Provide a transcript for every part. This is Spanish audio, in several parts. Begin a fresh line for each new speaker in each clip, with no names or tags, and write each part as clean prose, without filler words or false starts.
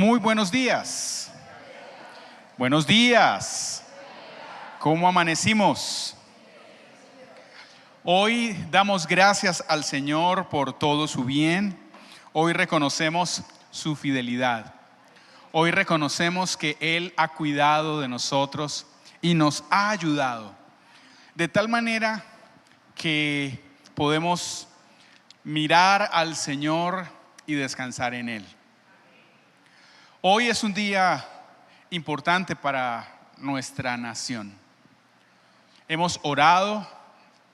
Muy buenos días. Buenos días. ¿Cómo amanecimos? Hoy damos gracias al Señor por todo su bien. Hoy reconocemos su fidelidad. Hoy reconocemos que Él ha cuidado de nosotros y nos ha ayudado. De tal manera que podemos mirar al Señor y descansar en Él. Hoy es un día importante para nuestra nación. Hemos orado,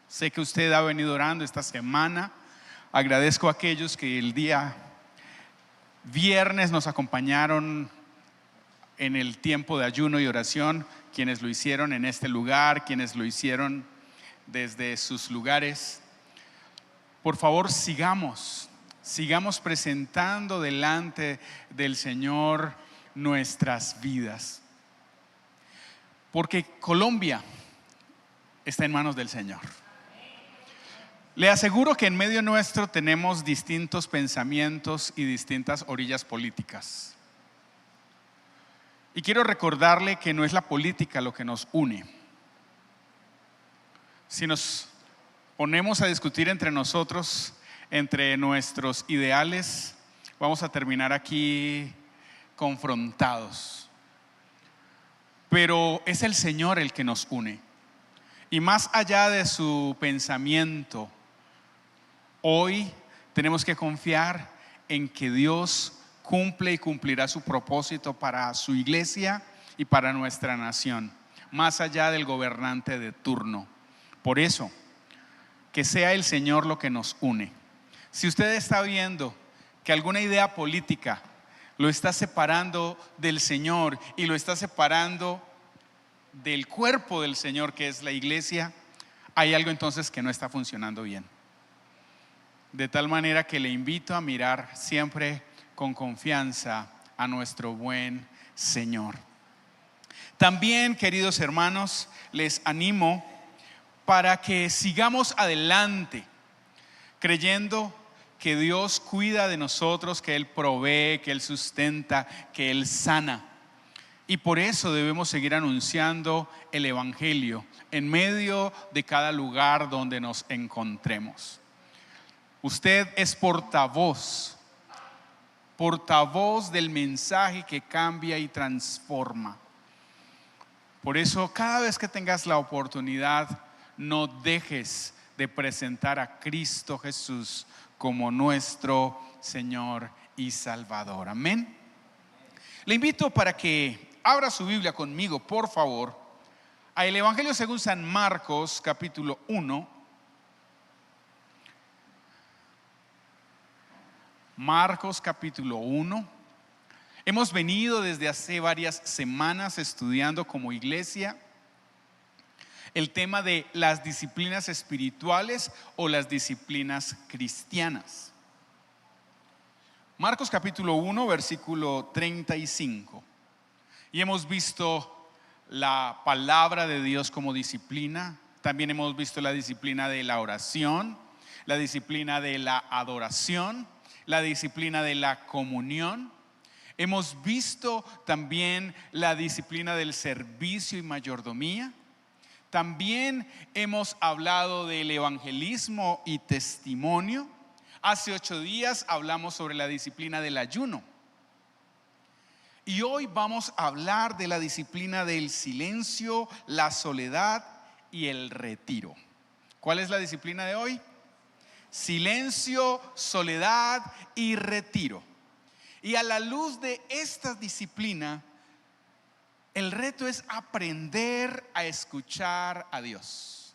sé que usted ha venido orando esta semana. Agradezco a aquellos que el día viernes nos acompañaron en el tiempo de ayuno y oración, quienes lo hicieron en este lugar, quienes lo hicieron desde sus lugares. Por favor, sigamos presentando delante del Señor nuestras vidas, porque Colombia está en manos del Señor. Le aseguro que en medio nuestro tenemos distintos pensamientos y distintas orillas políticas. Y quiero recordarle que no es la política lo que nos une. Si nos ponemos a discutir entre nosotros, entre nuestros ideales, vamos a terminar aquí confrontados. Pero es el Señor el que nos une. Y más allá de su pensamiento, hoy tenemos que confiar en que Dios cumple y cumplirá su propósito para su iglesia y para nuestra nación, más allá del gobernante de turno. Por eso, que sea el Señor lo que nos une. Si usted está viendo que alguna idea política lo está separando del Señor y lo está separando del cuerpo del Señor, que es la iglesia, hay algo entonces que no está funcionando bien. De tal manera que le invito a mirar siempre con confianza a nuestro buen Señor. También, queridos hermanos, les animo para que sigamos adelante creyendo que Dios cuida de nosotros, que Él provee, que Él sustenta, que Él sana. Y por eso debemos seguir anunciando el Evangelio en medio de cada lugar donde nos encontremos. Usted es portavoz del mensaje que cambia y transforma. Por eso, cada vez que tengas la oportunidad, no dejes de presentar a Cristo Jesús como nuestro Señor y Salvador. Amén. Le invito para que abra su Biblia conmigo, por favor, a el Evangelio según San Marcos, capítulo 1. Marcos, capítulo 1. Hemos venido desde hace varias semanas estudiando como iglesia el tema de las disciplinas espirituales o las disciplinas cristianas. Marcos capítulo 1, versículo 35. Y hemos visto la palabra de Dios como disciplina. También hemos visto la disciplina de la oración, la disciplina de la adoración, la disciplina de la comunión. Hemos visto también la disciplina del servicio y mayordomía. También hemos hablado del evangelismo y testimonio. Hace 8 días hablamos sobre la disciplina del ayuno. Y hoy vamos a hablar de la disciplina del silencio, la soledad y el retiro. ¿Cuál es la disciplina de hoy? Silencio, soledad y retiro. Y a la luz de esta disciplina, el reto es aprender a escuchar a Dios.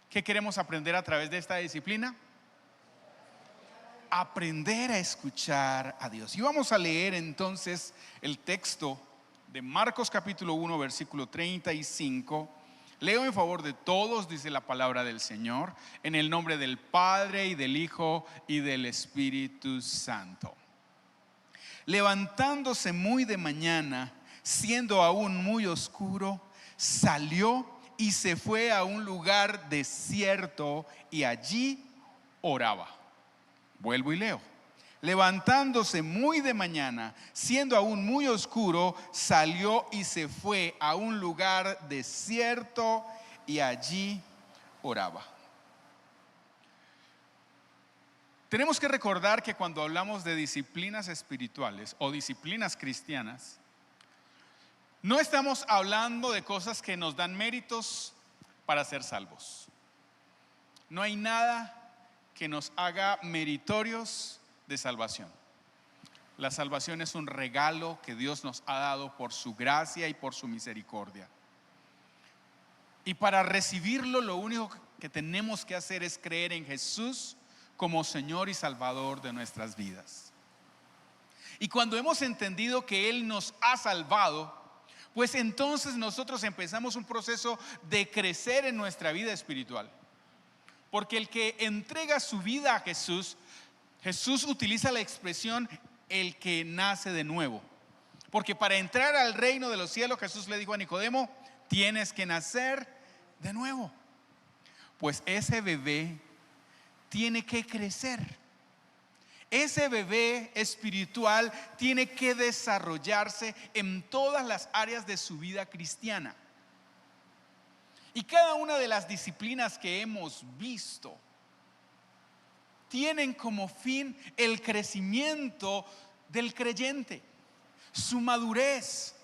¿Qué queremos aprender a través de esta disciplina? Aprender a escuchar a Dios. Y vamos a leer entonces el texto de Marcos capítulo 1, versículo 35. Leo en favor de todos, dice la palabra del Señor, en el nombre del Padre y del Hijo y del Espíritu Santo. Levantándose muy de mañana, siendo aún muy oscuro, salió y se fue a un lugar desierto y allí oraba. Vuelvo y leo. Levantándose muy de mañana, siendo aún muy oscuro, salió y se fue a un lugar desierto y allí oraba. Tenemos que recordar que cuando hablamos de disciplinas espirituales o disciplinas cristianas, no estamos hablando de cosas que nos dan méritos para ser salvos. No hay nada que nos haga meritorios de salvación. La salvación es un regalo que Dios nos ha dado por su gracia y por su misericordia. Y para recibirlo, lo único que tenemos que hacer es creer en Jesús como Señor y Salvador de nuestras vidas. Y cuando hemos entendido que Él nos ha salvado, pues entonces nosotros empezamos un proceso de crecer en nuestra vida espiritual. Porque el que entrega su vida a Jesús, Jesús utiliza la expresión el que nace de nuevo. Porque para entrar al reino de los cielos, Jesús le dijo a Nicodemo, tienes que nacer de nuevo. Pues ese bebé tiene que crecer. Ese bebé espiritual tiene que desarrollarse en todas las áreas de su vida cristiana. Y cada una de las disciplinas que hemos visto tienen como fin el crecimiento del creyente, su madurez.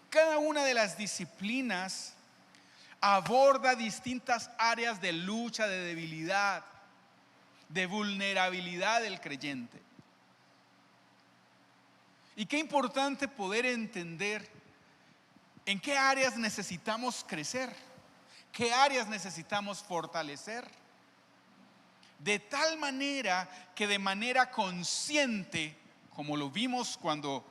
Cada una de las disciplinas aborda distintas áreas de lucha, de debilidad, de vulnerabilidad del creyente. Y qué importante poder entender en qué áreas necesitamos crecer, qué áreas necesitamos fortalecer, de tal manera que de manera consciente, como lo vimos cuando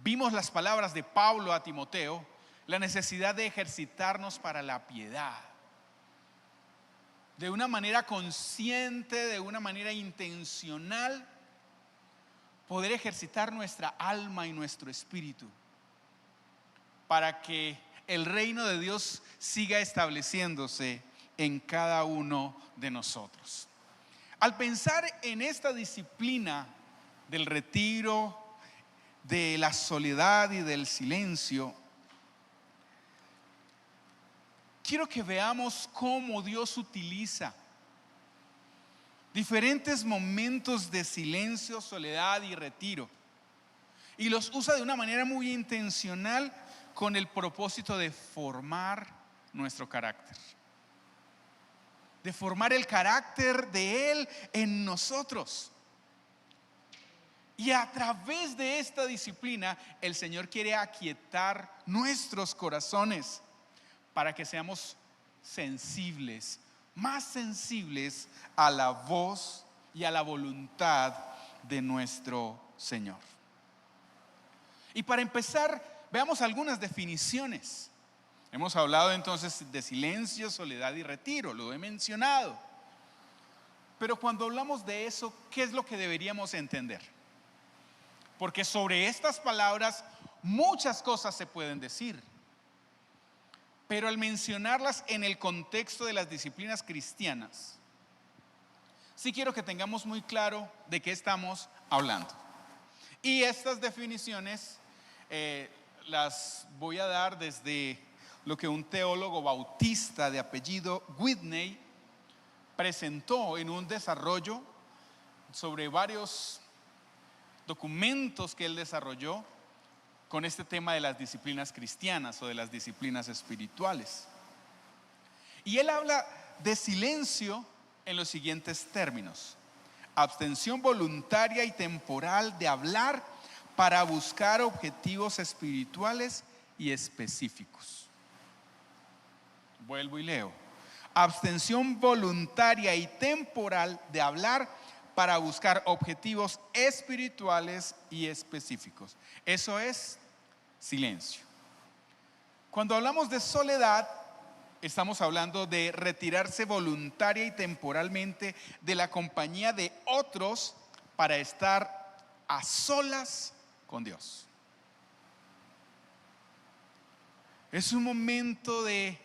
vimos las palabras de Pablo a Timoteo, la necesidad de ejercitarnos para la piedad. De una manera consciente, de una manera intencional, poder ejercitar nuestra alma y nuestro espíritu para que el reino de Dios siga estableciéndose en cada uno de nosotros. Al pensar en esta disciplina del retiro, de la soledad y del silencio, quiero que veamos cómo Dios utiliza diferentes momentos de silencio, soledad y retiro, y los usa de una manera muy intencional con el propósito de formar nuestro carácter, de formar el carácter de Él en nosotros. Y a través de esta disciplina, el Señor quiere aquietar nuestros corazones para que seamos sensibles, más sensibles a la voz y a la voluntad de nuestro Señor. Y para empezar, veamos algunas definiciones. Hemos hablado entonces de silencio, soledad y retiro, lo he mencionado. Pero cuando hablamos de eso, ¿qué es lo que deberíamos entender? Porque sobre estas palabras muchas cosas se pueden decir. Pero al mencionarlas en el contexto de las disciplinas cristianas, sí quiero que tengamos muy claro de qué estamos hablando. Y estas definiciones las voy a dar desde lo que un teólogo bautista de apellido Whitney presentó en un desarrollo sobre varios documentos que él desarrolló con este tema de las disciplinas cristianas o de las disciplinas espirituales. Y él habla de silencio en los siguientes términos: abstención voluntaria y temporal de hablar para buscar objetivos espirituales y específicos. Vuelvo y leo: abstención voluntaria y temporal de hablar para buscar objetivos espirituales y específicos. Eso es silencio. Cuando hablamos de soledad, estamos hablando de retirarse voluntaria y temporalmente de la compañía de otros para estar a solas con Dios. Es un momento de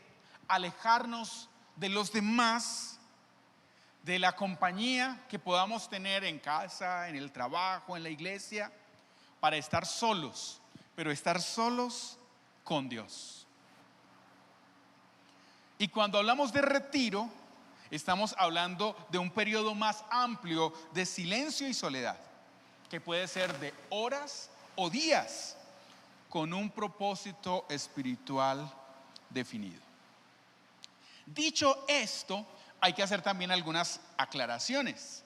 alejarnos de los demás, de la compañía que podamos tener en casa, en el trabajo, en la iglesia, para estar solos, pero estar solos con Dios. Y cuando hablamos de retiro, estamos hablando de un periodo más amplio de silencio y soledad, que puede ser de horas o días, con un propósito espiritual definido. Dicho esto, hay que hacer también algunas aclaraciones.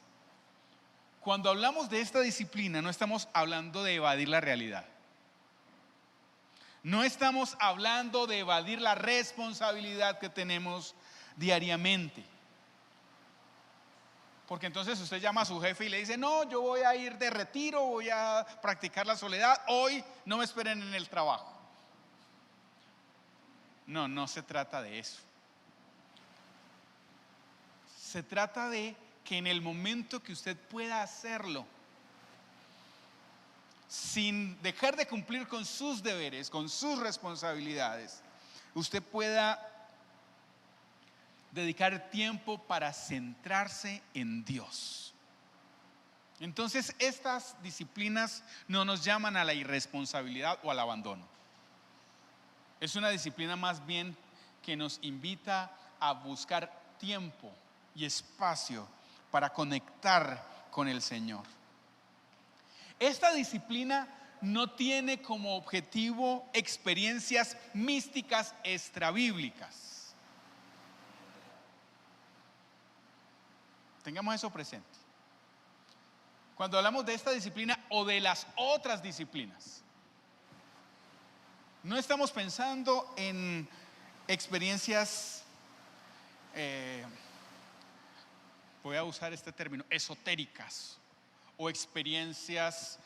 Cuando hablamos de esta disciplina, no estamos hablando de evadir la realidad. No estamos hablando de evadir la responsabilidad que tenemos diariamente. Porque entonces usted llama a su jefe y le dice: no, yo voy a ir de retiro, voy a practicar la soledad, hoy no me esperen en el trabajo. No, no se trata de eso. Se trata de que en el momento que usted pueda hacerlo, sin dejar de cumplir con sus deberes, con sus responsabilidades, usted pueda dedicar tiempo para centrarse en Dios. Entonces, estas disciplinas no nos llaman a la irresponsabilidad o al abandono. Es una disciplina más bien que nos invita a buscar tiempo y espacio para conectar con el Señor. Esta disciplina no tiene como objetivo experiencias místicas extrabíblicas. Tengamos eso presente. Cuando hablamos de esta disciplina o de las otras disciplinas, no estamos pensando en experiencias, voy a usar este término, esotéricas, o experiencias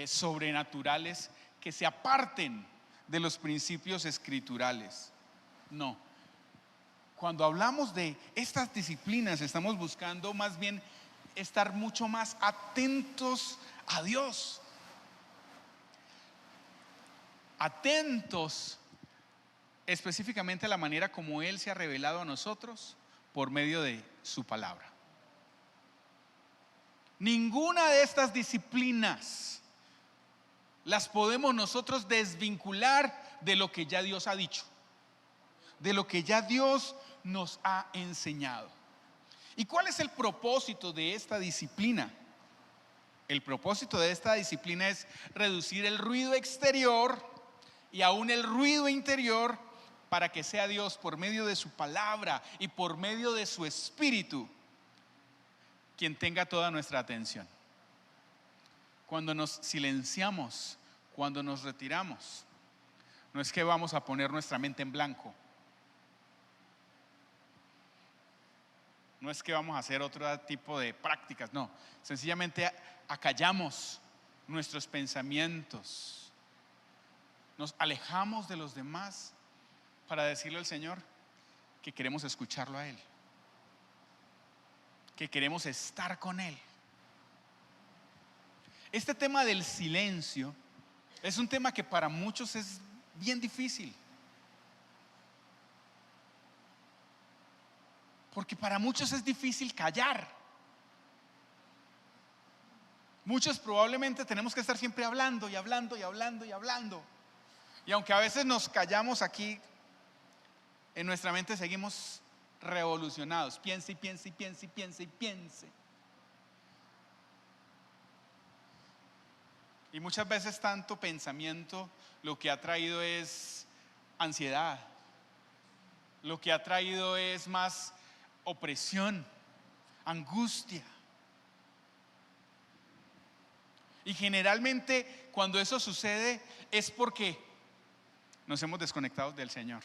sobrenaturales que se aparten de los principios escriturales. No. Cuando hablamos de estas disciplinas, estamos buscando más bien estar mucho más atentos a Dios. Atentos específicamente a la manera como Él se ha revelado a nosotros por medio de su palabra. Ninguna de estas disciplinas las podemos nosotros desvincular de lo que ya Dios ha dicho, de lo que ya Dios nos ha enseñado. ¿Y cuál es el propósito de esta disciplina? El propósito de esta disciplina es reducir el ruido exterior y aún el ruido interior, para que sea Dios, por medio de su palabra y por medio de su espíritu, quien tenga toda nuestra atención. Cuando nos silenciamos, cuando nos retiramos, no es que vamos a poner nuestra mente en blanco, no es que vamos a hacer otro tipo de prácticas, no, sencillamente acallamos nuestros pensamientos, nos alejamos de los demás para decirle al Señor que queremos escucharlo a Él, que queremos estar con Él. Este tema del silencio es un tema que para muchos es bien difícil, porque para muchos es difícil callar. Muchos probablemente tenemos que estar siempre hablando y hablando y hablando y hablando. Y aunque a veces nos callamos aquí, en nuestra mente seguimos revolucionados. Piense y piense y piense y piense y piense. Y muchas veces tanto pensamiento lo que ha traído es ansiedad. Lo que ha traído es más opresión, angustia. Y generalmente cuando eso sucede es porque nos hemos desconectado del Señor,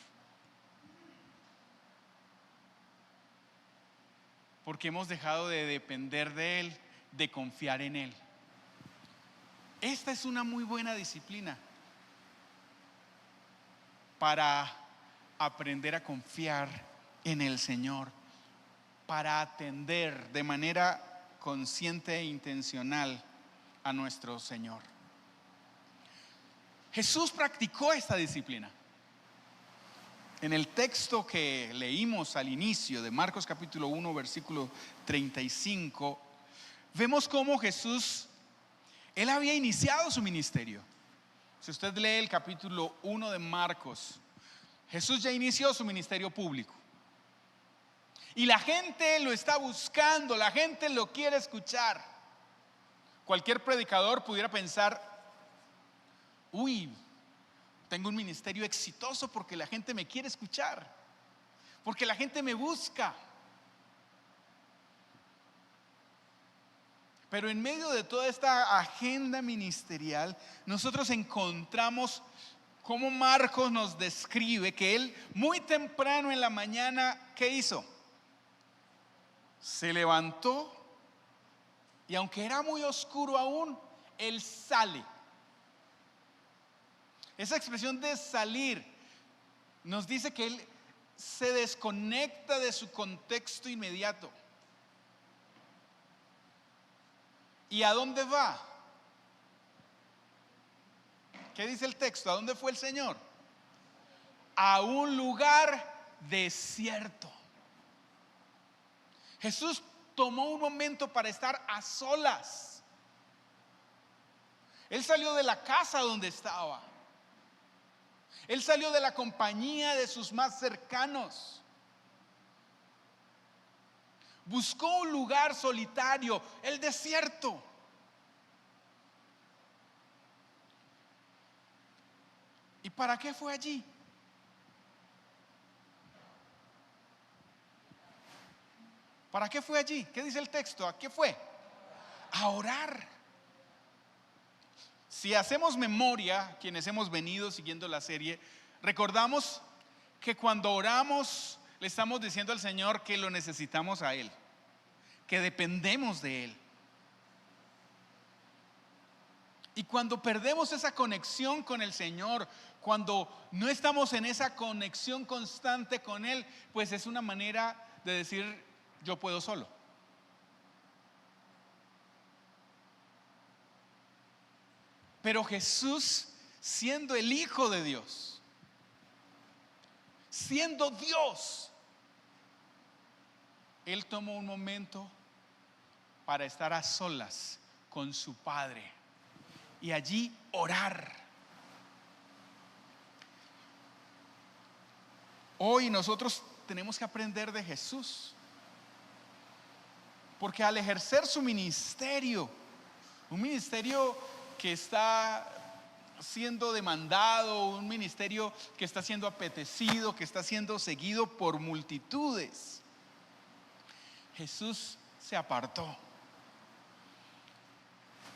porque hemos dejado de depender de Él, de confiar en Él. Esta es una muy buena disciplina para aprender a confiar en el Señor, para atender de manera consciente e intencional a nuestro Señor. Jesús practicó esta disciplina. En el texto que leímos al inicio de Marcos capítulo 1, versículo 35, vemos cómo Jesús, él había iniciado su ministerio. Si usted lee el capítulo 1 de Marcos, Jesús ya inició su ministerio público. Y la gente lo está buscando, la gente lo quiere escuchar. Cualquier predicador pudiera pensar, uy, tengo un ministerio exitoso porque la gente me quiere escuchar, porque la gente me busca. Pero en medio de toda esta agenda ministerial, nosotros encontramos cómo Marcos nos describe que él muy temprano en la mañana, ¿qué hizo? Se levantó y aunque era muy oscuro aún, él sale. Esa expresión de salir nos dice que él se desconecta de su contexto inmediato. ¿Y a dónde va? ¿Qué dice el texto? ¿A dónde fue el Señor? A un lugar desierto. Jesús tomó un momento para estar a solas. Él salió de la casa donde estaba. Él salió de la compañía de sus más cercanos. Buscó un lugar solitario, el desierto. ¿Y para qué fue allí? ¿Para qué fue allí? ¿Qué dice el texto? ¿A qué fue? A orar. Si hacemos memoria, quienes hemos venido siguiendo la serie, recordamos que cuando oramos le estamos diciendo al Señor que lo necesitamos a Él, que dependemos de Él. Y cuando perdemos esa conexión con el Señor, cuando no estamos en esa conexión constante con Él, pues es una manera de decir, yo puedo solo. Pero Jesús, siendo el Hijo de Dios, siendo Dios, Él tomó un momento para estar a solas con su Padre y allí orar. Hoy nosotros tenemos que aprender de Jesús, porque al ejercer su ministerio, un ministerio que está siendo demandado, un ministerio que está siendo apetecido, que está siendo seguido por multitudes, Jesús se apartó.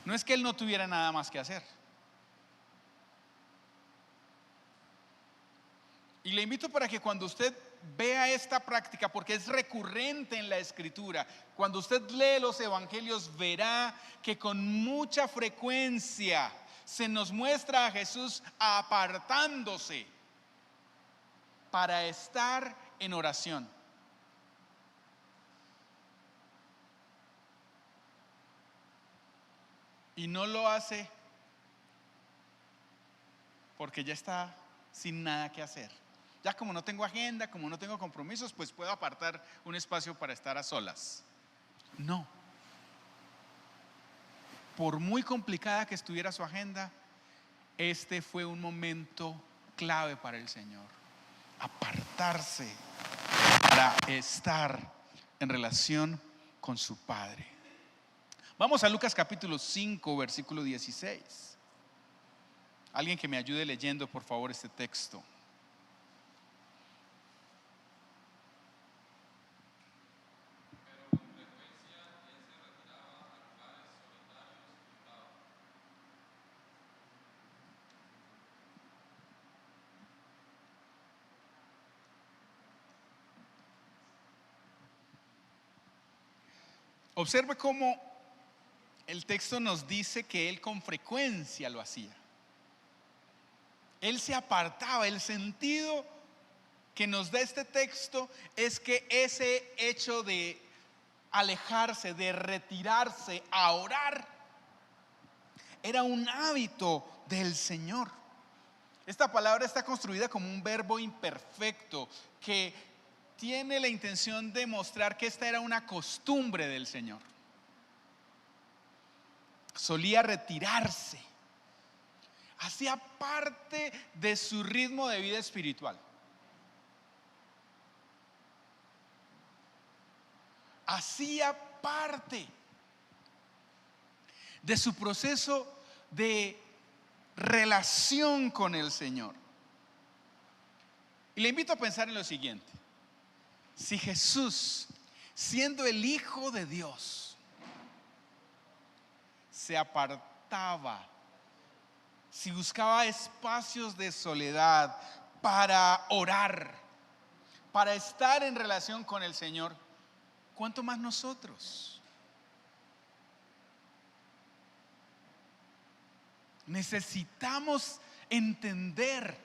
No es que él no tuviera nada más que hacer. Y le invito para que cuando usted vea esta práctica, porque es recurrente en la Escritura, cuando usted lee los evangelios verá que con mucha frecuencia se nos muestra a Jesús apartándose para estar en oración. Y no lo hace porque ya está sin nada que hacer. Ya como no tengo agenda, como no tengo compromisos, pues puedo apartar un espacio para estar a solas. No. Por muy complicada que estuviera su agenda, este fue un momento clave para el Señor. Apartarse para estar en relación con su Padre. Vamos a Lucas capítulo 5, versículo 16. Alguien que me ayude leyendo, por favor, este texto. Observe cómo el texto nos dice que él con frecuencia lo hacía. Él se apartaba. El sentido que nos da este texto es que ese hecho de alejarse, de retirarse a orar, era un hábito del Señor. Esta palabra está construida como un verbo imperfecto que tiene la intención de mostrar que esta era una costumbre del Señor. Solía retirarse, hacía parte de su ritmo de vida espiritual. Hacía parte de su proceso de relación con el Señor. Y le invito a pensar en lo siguiente: si Jesús, siendo el Hijo de Dios, se apartaba, si buscaba espacios de soledad para orar, para estar en relación con el Señor, ¿cuánto más nosotros? Necesitamos entender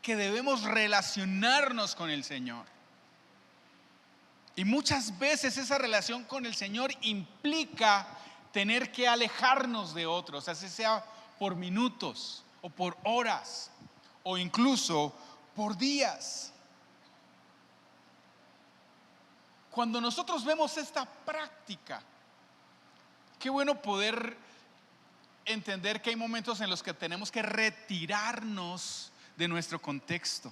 que debemos relacionarnos con el Señor. Y muchas veces esa relación con el Señor implica tener que alejarnos de otros, así sea por minutos o por horas o incluso por días. Cuando nosotros vemos esta práctica, qué bueno poder entender que hay momentos en los que tenemos que retirarnos de nuestro contexto,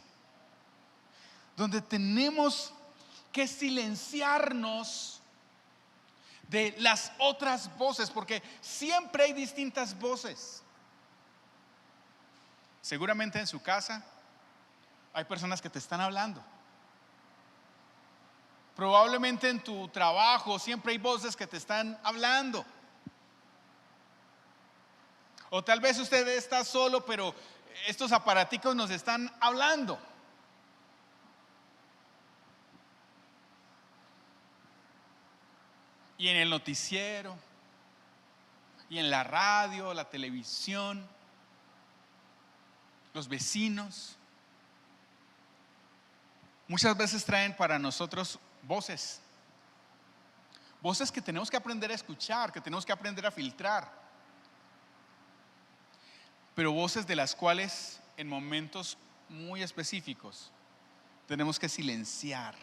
donde tenemos que silenciarnos de las otras voces, porque siempre hay distintas voces. Seguramente en su casa hay personas que te están hablando. Probablemente en tu trabajo siempre hay voces que te están hablando. O tal vez usted está solo, pero estos aparaticos nos están hablando. Y en el noticiero, y en la radio, la televisión, los vecinos, muchas veces traen para nosotros voces que tenemos que aprender a escuchar, que tenemos que aprender a filtrar, pero voces de las cuales en momentos muy específicos tenemos que silenciar.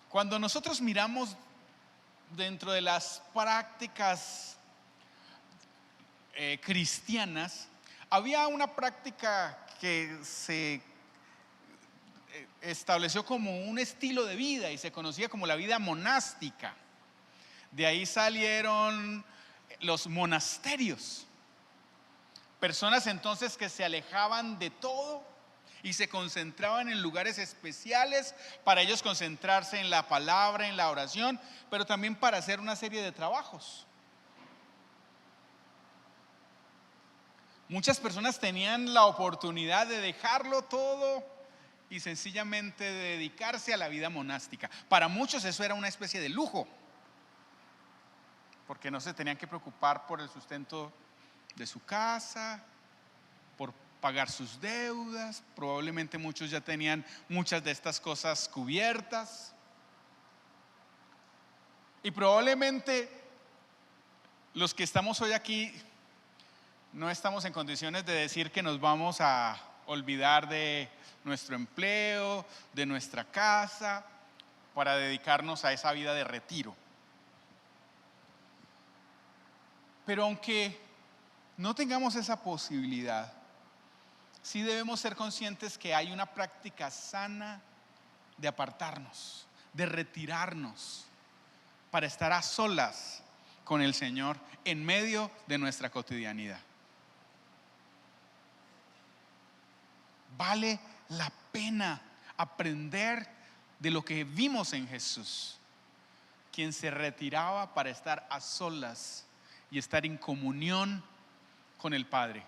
Cuando nosotros miramos dentro de las prácticas cristianas, había una práctica que se estableció como un estilo de vida y se conocía como la vida monástica. De ahí salieron los monasterios, personas entonces que se alejaban de todo y se concentraban en lugares especiales para ellos concentrarse en la palabra, en la oración, pero también para hacer una serie de trabajos. Muchas personas tenían la oportunidad de dejarlo todo y sencillamente dedicarse a la vida monástica. Para muchos eso era una especie de lujo, porque no se tenían que preocupar por el sustento de su casa, por pagar sus deudas. Probablemente muchos ya tenían muchas de estas cosas cubiertas. Y probablemente los que estamos hoy aquí no estamos en condiciones de decir que nos vamos a olvidar de nuestro empleo, de nuestra casa, para dedicarnos a esa vida de retiro. Pero aunque no tengamos esa posibilidad, sí debemos ser conscientes que hay una práctica sana de apartarnos, de retirarnos, para estar a solas con el Señor en medio de nuestra cotidianidad. Vale la pena aprender de lo que vimos en Jesús, quien se retiraba para estar a solas y estar en comunión con el Padre,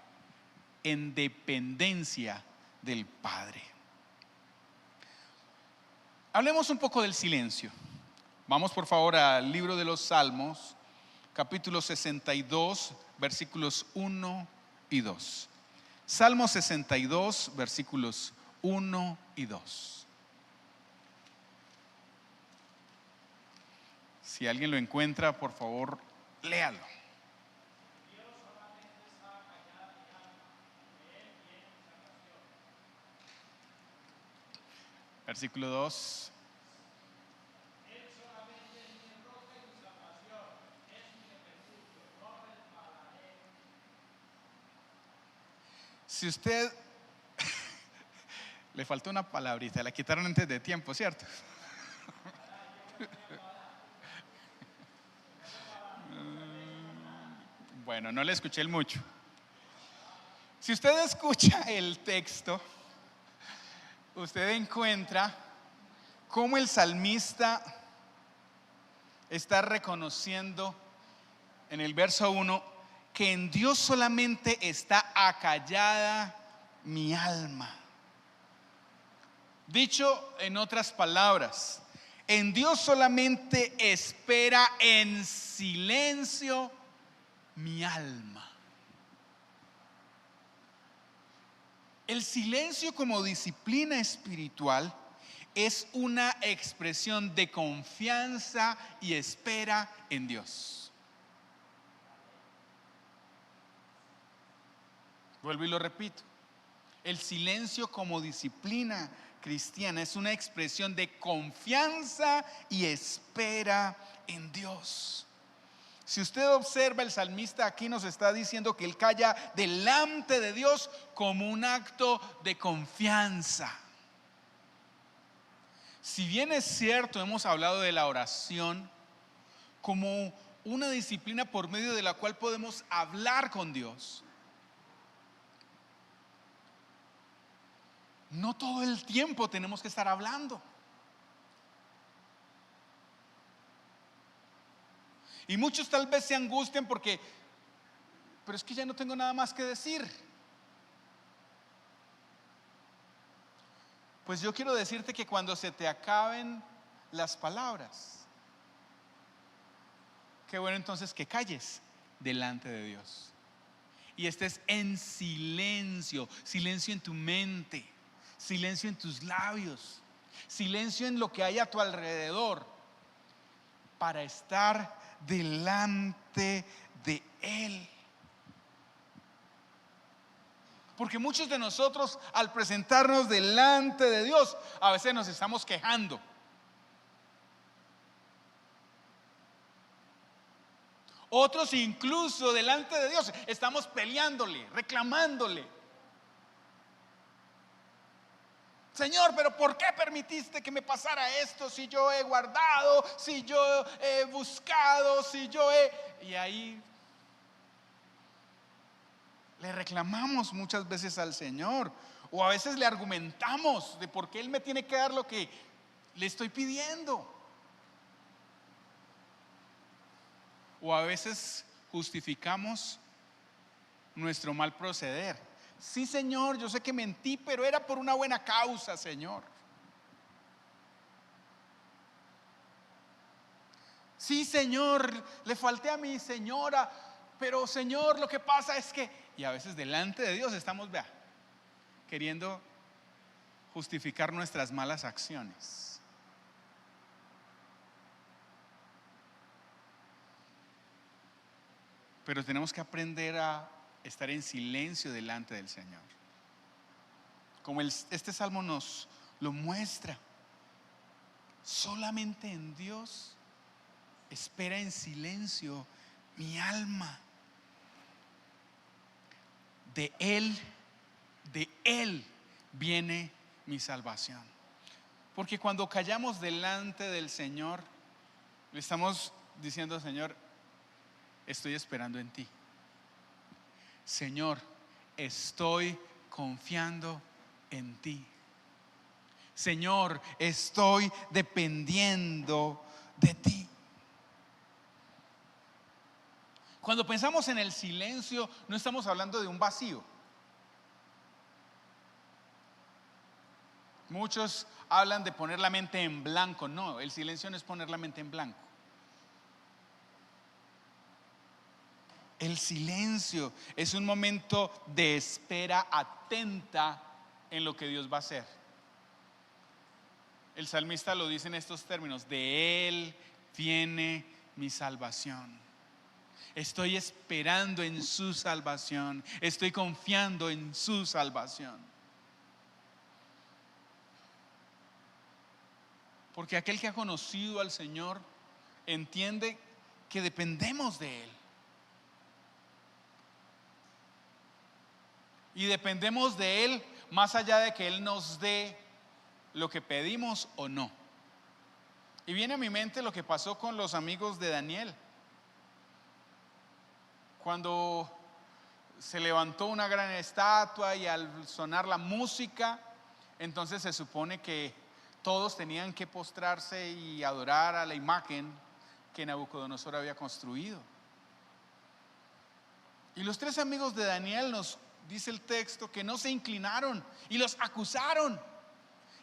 en dependencia del Padre. Hablemos un poco del silencio. Vamos por favor al libro de los Salmos, capítulo 62, versículos 1 y 2. Salmo 62, versículos 1 y 2. Si alguien lo encuentra, por favor, léalo. Versículo 2. Si usted le faltó una palabrita, la quitaron antes de tiempo, ¿cierto? Bueno, no le escuché el mucho. Si usted escucha el texto, usted encuentra cómo el salmista está reconociendo en el verso 1 que en Dios solamente está acallada mi alma. Dicho en otras palabras, en Dios solamente espera en silencio mi alma. El silencio como disciplina espiritual es una expresión de confianza y espera en Dios. Vuelvo y lo repito. El silencio como disciplina cristiana es una expresión de confianza y espera en Dios. Si usted observa, el salmista aquí nos está diciendo que él calla delante de Dios como un acto de confianza. Si bien es cierto, hemos hablado de la oración como una disciplina por medio de la cual podemos hablar con Dios, no todo el tiempo tenemos que estar hablando. Y muchos tal vez se angustian porque, pero es que ya no tengo nada más que decir. Pues yo quiero decirte que cuando se te acaben las palabras, qué bueno entonces que calles delante de Dios y estés en silencio, silencio en tu mente, silencio en tus labios, silencio en lo que hay a tu alrededor, para estar delante de Él. Porque muchos de nosotros, al presentarnos delante de Dios, a veces nos estamos quejando. Otros incluso delante de Dios estamos peleándole, reclamándole. Señor, pero ¿por qué permitiste que me pasara esto? Si yo he guardado, si yo he buscado, si yo he... Y ahí le reclamamos muchas veces al Señor, o a veces le argumentamos de por qué Él me tiene que dar lo que le estoy pidiendo. O a veces justificamos nuestro mal proceder. Sí, Señor, yo sé que mentí, pero era por una buena causa, Señor. Sí, Señor, le falté a mi señora, pero Señor, lo que pasa es que... Y a veces delante de Dios estamos, queriendo justificar nuestras malas acciones. Pero tenemos que aprender a estar en silencio delante del Señor. Como este salmo nos lo muestra, solamente en Dios espera en silencio mi alma. De Él viene mi salvación. Porque cuando callamos delante del Señor, le estamos diciendo: Señor, estoy esperando en ti. Señor, estoy confiando en ti. Señor, estoy dependiendo de ti. Cuando pensamos en el silencio, no estamos hablando de un vacío. Muchos hablan de poner la mente en blanco. No, el silencio no es poner la mente en blanco. El silencio es un momento de espera atenta en lo que Dios va a hacer. El salmista lo dice en estos términos: de Él viene mi salvación. Estoy esperando en su salvación. Estoy confiando en su salvación. Porque aquel que ha conocido al Señor entiende que dependemos de Él. Y dependemos de Él más allá de que Él nos dé lo que pedimos o no. Y viene a mi mente lo que pasó con los amigos de Daniel. Cuando se levantó una gran estatua y al sonar la música, entonces se supone que todos tenían que postrarse y adorar a la imagen que Nabucodonosor había construido. Y los tres amigos de Daniel, nos dice el texto, que no se inclinaron y los acusaron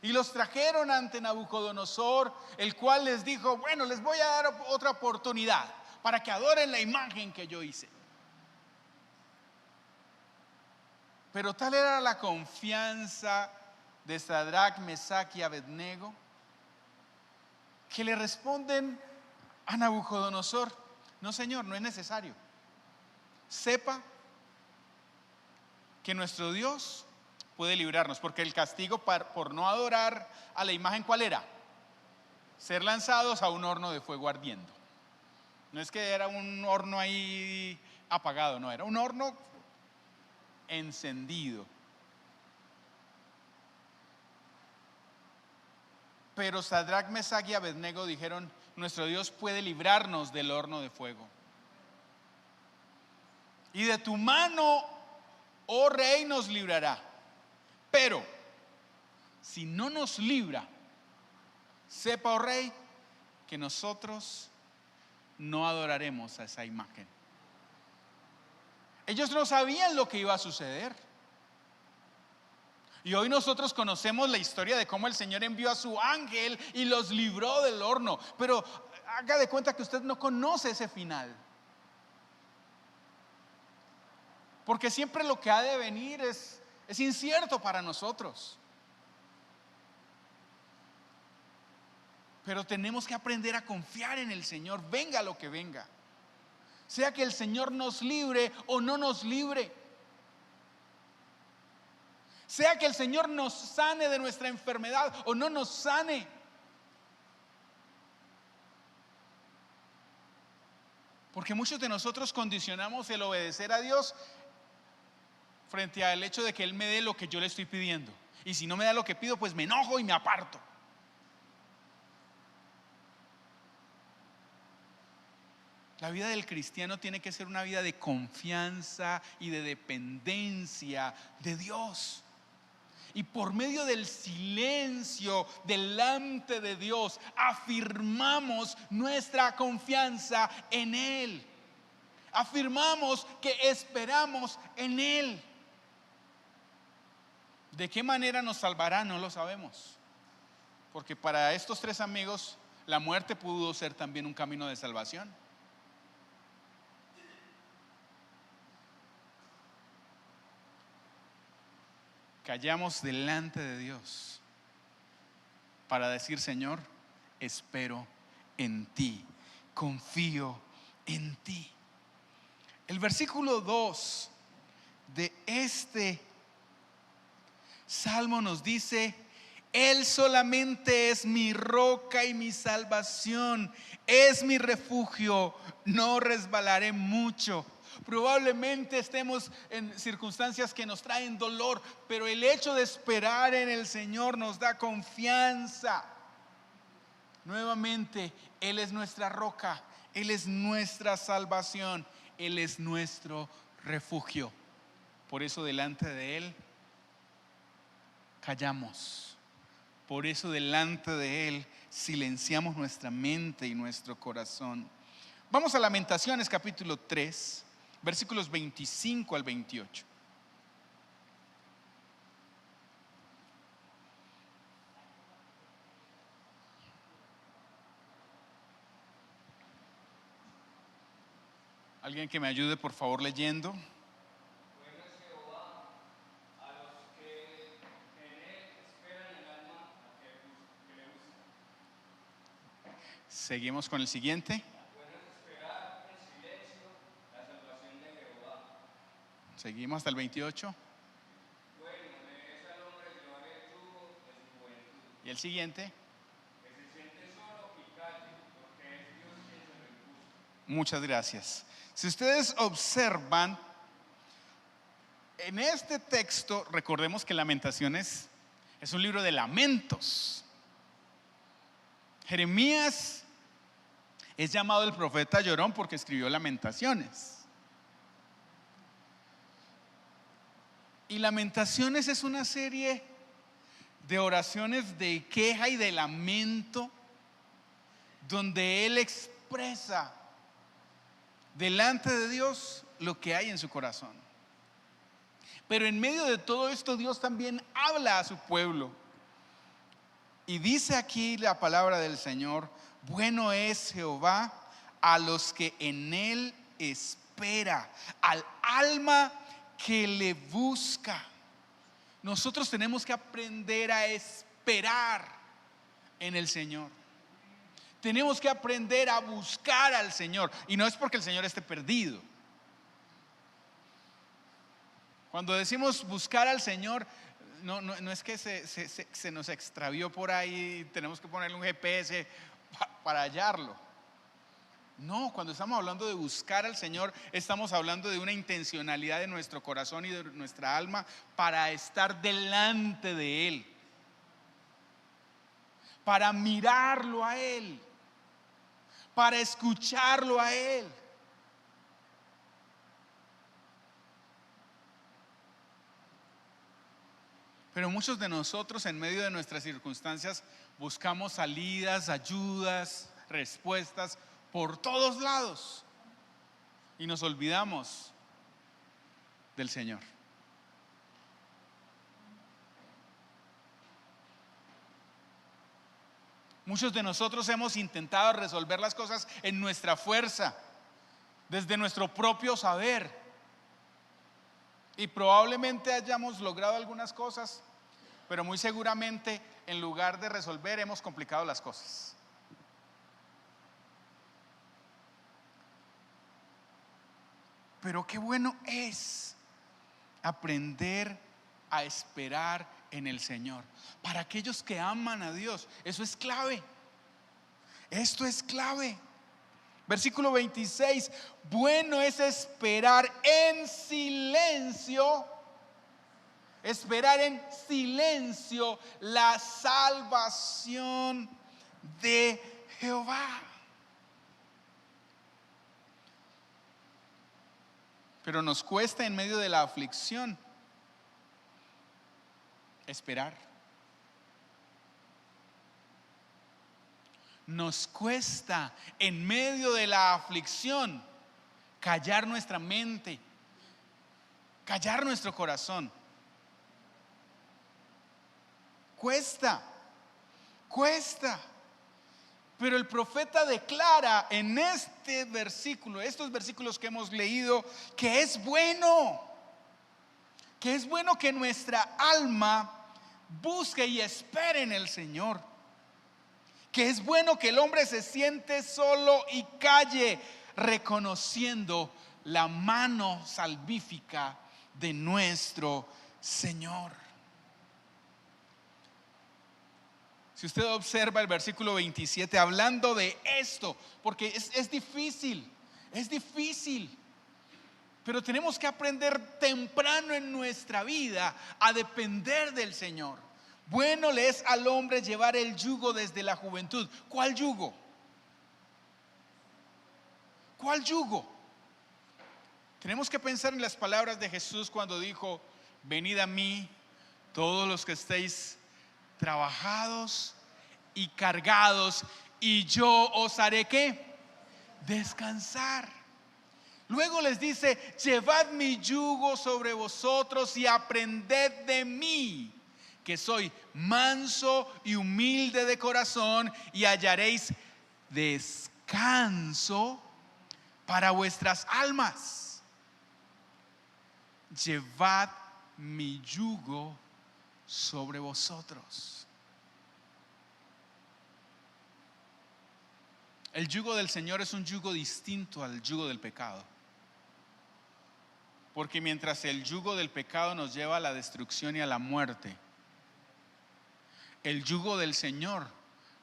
y los trajeron ante Nabucodonosor, el cual les dijo: bueno, les voy a dar otra oportunidad para que adoren la imagen que yo hice. Pero tal era la confianza de Sadrach, Mesach y Abednego, que le responden a Nabucodonosor: no, Señor, no es necesario. Sepa que nuestro Dios puede librarnos, porque el castigo por no adorar a la imagen, ¿cuál era? Ser lanzados a un horno de fuego ardiendo. No es que era un horno ahí apagado, no, era un horno encendido. Pero Sadrach, Mesach y Abednego dijeron: nuestro Dios puede librarnos del horno de fuego. Y de tu mano, oh rey, nos librará. Pero si no nos libra, sepa, oh rey, que nosotros no adoraremos a esa imagen. Ellos no sabían lo que iba a suceder. Y hoy nosotros conocemos la historia de cómo el Señor envió a su ángel y los libró del horno. Pero haga de cuenta que usted no conoce ese final. Porque siempre lo que ha de venir es incierto para nosotros. Pero tenemos que aprender a confiar en el Señor, venga lo que venga. Sea que el Señor nos libre o no nos libre. Sea que el Señor nos sane de nuestra enfermedad o no nos sane. Porque muchos de nosotros condicionamos el obedecer a Dios frente al hecho de que Él me dé lo que yo le estoy pidiendo. Y si no me da lo que pido, pues me enojo y me aparto. La vida del cristiano tiene que ser una vida de confianza y de dependencia de Dios. Y por medio del silencio delante de Dios, afirmamos nuestra confianza en Él. Afirmamos que esperamos en Él. ¿De qué manera nos salvará? No lo sabemos. Porque para estos tres amigos, la muerte pudo ser también un camino de salvación. Callamos delante de Dios para decir: Señor, espero en ti, confío en ti. El versículo 2 de este salmo nos dice: Él solamente es mi roca y mi salvación, es mi refugio, no resbalaré mucho. Probablemente estemos en circunstancias que nos traen dolor, pero el hecho de esperar en el Señor nos da confianza. Nuevamente, Él es nuestra roca, Él es nuestra salvación, Él es nuestro refugio. Por eso delante de Él callamos. Por eso delante de Él silenciamos nuestra mente y nuestro corazón. Vamos a Lamentaciones capítulo 3, versículos 25 al 28. Alguien que me ayude, por favor, leyendo. Seguimos con el siguiente. Seguimos hasta el 28. Y el siguiente. Muchas gracias. Si ustedes observan, en este texto, recordemos que Lamentaciones es un libro de lamentos. Jeremías es llamado el profeta llorón porque escribió Lamentaciones. Y Lamentaciones es una serie de oraciones de queja y de lamento, donde él expresa delante de Dios lo que hay en su corazón. Pero en medio de todo esto, Dios también habla a su pueblo. Y dice aquí la palabra del Señor: bueno es Jehová a los que en él espera, al alma que le busca. Nosotros tenemos que aprender a esperar en el Señor. Tenemos que aprender a buscar al Señor. Y no es porque el Señor esté perdido. Cuando decimos buscar al Señor, no es que se nos extravió por ahí y tenemos que ponerle un GPS para hallarlo. No, cuando estamos hablando de buscar al Señor, estamos hablando de una intencionalidad de nuestro corazón y de nuestra alma para estar delante de Él, para mirarlo a Él, para escucharlo a Él. Pero muchos de nosotros, en medio de nuestras circunstancias, buscamos salidas, ayudas, respuestas por todos lados y nos olvidamos del Señor. Muchos de nosotros hemos intentado resolver las cosas en nuestra fuerza, desde nuestro propio saber, y probablemente hayamos logrado algunas cosas, pero muy seguramente en lugar de resolver hemos complicado las cosas. Pero qué bueno es aprender a esperar en el Señor. Para aquellos que aman a Dios, eso es clave. Esto es clave. Versículo 26: bueno es esperar en silencio. Esperar en silencio la salvación de Jehová. Pero nos cuesta en medio de la aflicción esperar. Nos cuesta en medio de la aflicción callar nuestra mente, callar nuestro corazón. Cuesta. Pero el profeta declara en este versículo, estos versículos que hemos leído, que es bueno que nuestra alma busque y espere en el Señor. Que es bueno que el hombre se siente solo y calle, reconociendo la mano salvífica de nuestro Señor. Si usted observa el versículo 27 hablando de esto, porque es difícil, pero tenemos que aprender temprano en nuestra vida a depender del Señor. Bueno le es al hombre llevar el yugo desde la juventud. ¿Cuál yugo? ¿Cuál yugo? Tenemos que pensar en las palabras de Jesús cuando dijo: venid a mí todos los que estéis trabajados y cargados, y yo os haré ¿qué? Descansar. Luego les dice: llevad mi yugo sobre vosotros y aprended de mí, que soy manso y humilde de corazón, y hallaréis descanso para vuestras almas. Llevad mi yugo sobre vosotros. El yugo del Señor es un yugo distinto al yugo del pecado. Porque mientras el yugo del pecado nos lleva a la destrucción y a la muerte, el yugo del Señor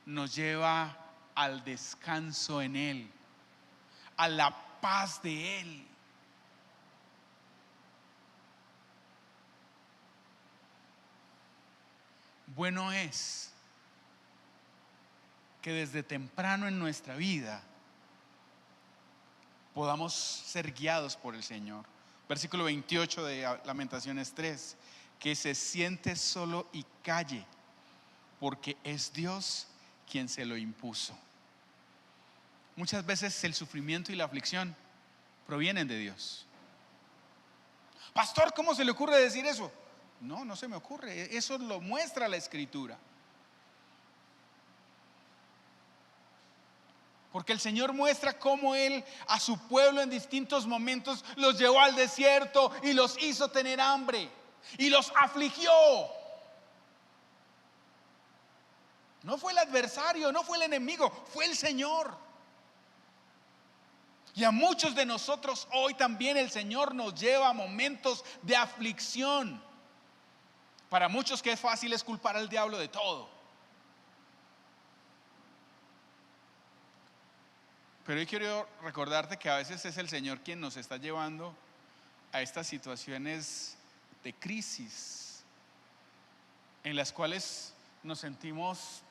nos lleva al descanso en Él, a la paz de Él. Bueno es que desde temprano en nuestra vida podamos ser guiados por el Señor. Versículo 28 de Lamentaciones 3, que se siente solo y calle, porque es Dios quien se lo impuso. Muchas veces el sufrimiento y la aflicción provienen de Dios. Pastor, ¿cómo se le ocurre decir eso? No se me ocurre, eso lo muestra la Escritura. Porque el Señor muestra cómo Él a su pueblo en distintos momentos los llevó al desierto y los hizo tener hambre y los afligió. No fue el adversario, no fue el enemigo, fue el Señor. Y a muchos de nosotros hoy también el Señor nos lleva a momentos de aflicción. Para muchos que es fácil es culpar al diablo de todo. Pero hoy quiero recordarte que a veces es el Señor quien nos está llevando a estas situaciones de crisis en las cuales nos sentimos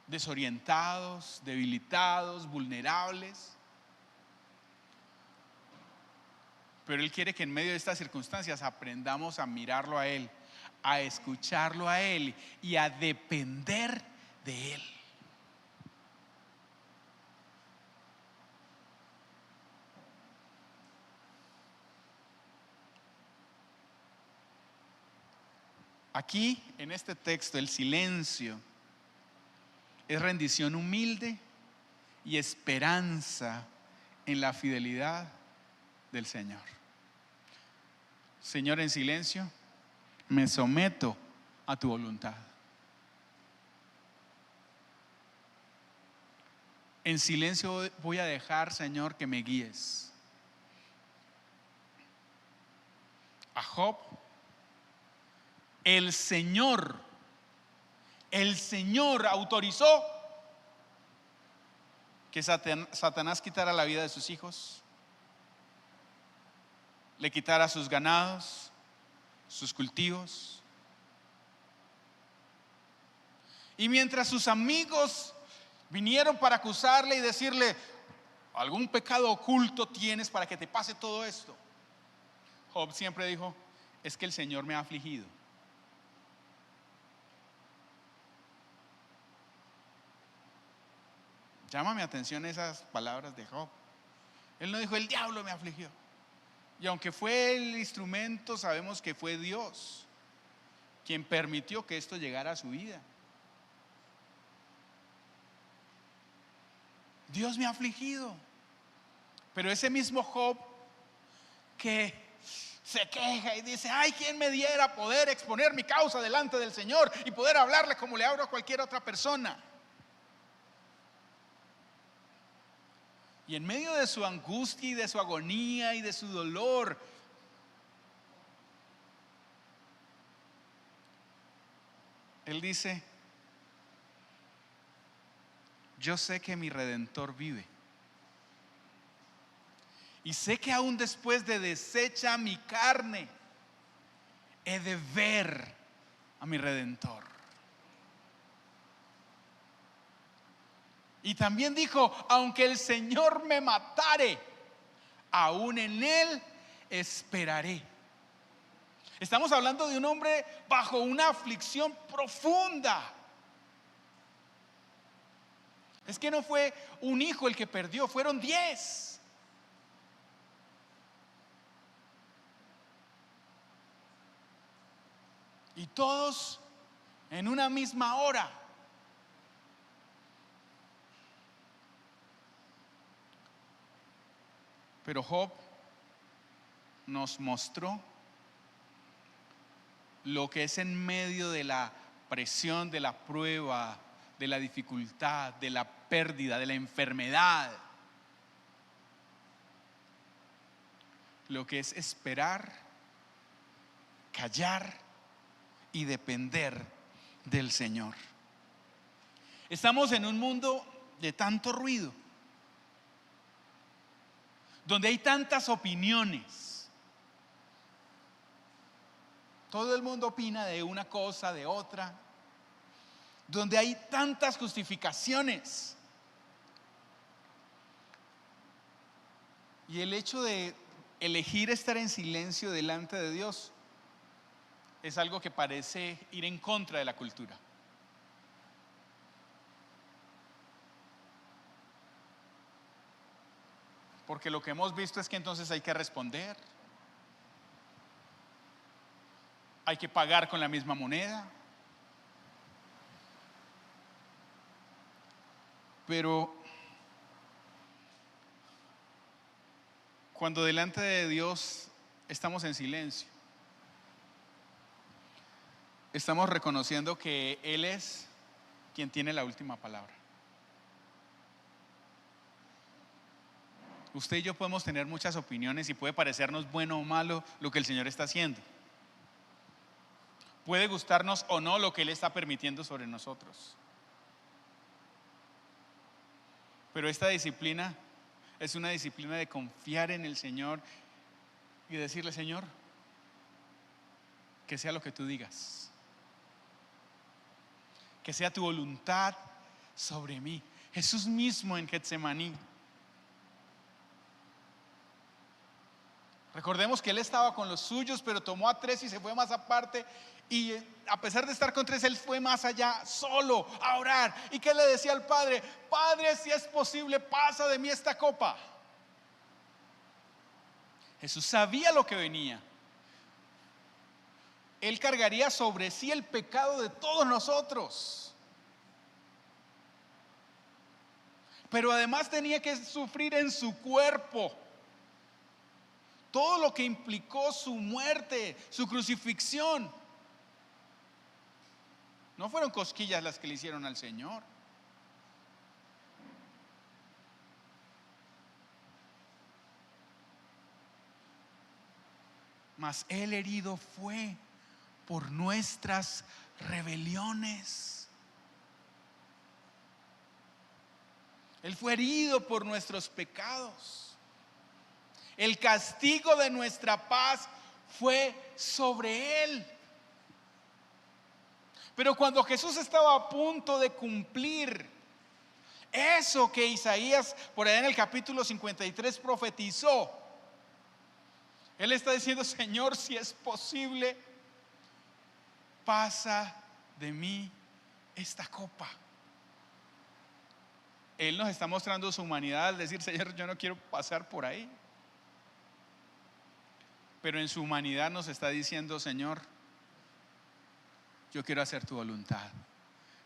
desorientados, debilitados, vulnerables. Pero Él quiere que en medio de estas circunstancias aprendamos a mirarlo a Él, a escucharlo a Él y a depender de Él. Aquí, en este texto, el silencio es rendición humilde y esperanza en la fidelidad del Señor. Señor, en silencio me someto a tu voluntad. En silencio voy a dejar, Señor, que me guíes. A Job, el Señor autorizó que Satanás quitara la vida de sus hijos, le quitara sus ganados, sus cultivos. Y mientras sus amigos vinieron para acusarle y decirle: algún pecado oculto tienes para que te pase todo esto, Job siempre dijo: es que el Señor me ha afligido. Llama mi atención esas palabras de Job. Él no dijo: el diablo me afligió. Y aunque fue el instrumento, sabemos que fue Dios quien permitió que esto llegara a su vida. Dios me ha afligido. Pero ese mismo Job que se queja y dice: ay, ¿quién me diera poder exponer mi causa delante del Señor y poder hablarle como le hablo a cualquier otra persona? Y en medio de su angustia y de su agonía y de su dolor, él dice: yo sé que mi Redentor vive, y sé que aún después de deshecha mi carne, he de ver a mi Redentor. Y también dijo: aunque el Señor me matare, aún en Él esperaré. Estamos hablando de un hombre bajo una aflicción profunda. Es que no fue un hijo el que perdió, fueron 10. Y todos en una misma hora. Pero Job nos mostró lo que es en medio de la presión, de la prueba, de la dificultad, de la pérdida, de la enfermedad, lo que es esperar, callar y depender del Señor. Estamos en un mundo de tanto ruido. donde hay tantas opiniones. Todo el mundo opina de una cosa, de otra, donde hay tantas justificaciones. Y el hecho de elegir estar en silencio delante de Dios es algo que parece ir en contra de la cultura. Porque lo que hemos visto es que entonces hay que responder, hay que pagar con la misma moneda. Pero cuando delante de Dios estamos en silencio, estamos reconociendo que Él es quien tiene la última palabra. Usted y yo podemos tener muchas opiniones y puede parecernos bueno o malo lo que el Señor está haciendo. Puede gustarnos o no lo que Él está permitiendo sobre nosotros. Pero esta disciplina es una disciplina de confiar en el Señor y decirle: Señor, que sea lo que tú digas, que sea tu voluntad sobre mí. Jesús mismo en Getsemaní, recordemos que Él estaba con los suyos, pero tomó a 3 y se fue más aparte. Y a pesar de estar con 3, Él fue más allá, solo, a orar. ¿Y qué le decía al Padre? Padre, si es posible, pasa de mí esta copa. Jesús sabía lo que venía. Él cargaría sobre sí el pecado de todos nosotros. Pero además tenía que sufrir en su cuerpo todo lo que implicó su muerte, su crucifixión. No fueron cosquillas las que le hicieron al Señor. Mas Él herido fue por nuestras rebeliones. Él fue herido por nuestros pecados. El castigo de nuestra paz fue sobre Él. Pero cuando Jesús estaba a punto de cumplir eso que Isaías por allá en el capítulo 53 profetizó, Él está diciendo: Señor, si es posible, pasa de mí esta copa. Él nos está mostrando su humanidad al decir: Señor, yo no quiero pasar por ahí. Pero en su humanidad nos está diciendo: Señor, yo quiero hacer tu voluntad,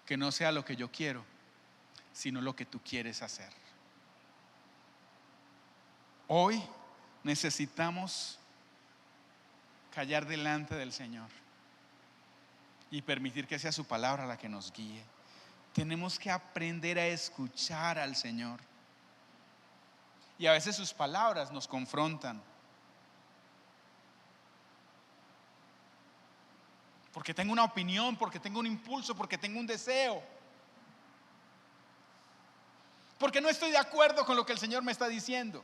que no sea lo que yo quiero, sino lo que tú quieres hacer. Hoy necesitamos callar delante del Señor y permitir que sea su palabra la que nos guíe. Tenemos que aprender a escuchar al Señor. Y a veces sus palabras nos confrontan. Porque tengo una opinión, porque tengo un impulso, porque tengo un deseo. Porque no estoy de acuerdo con lo que el Señor me está diciendo.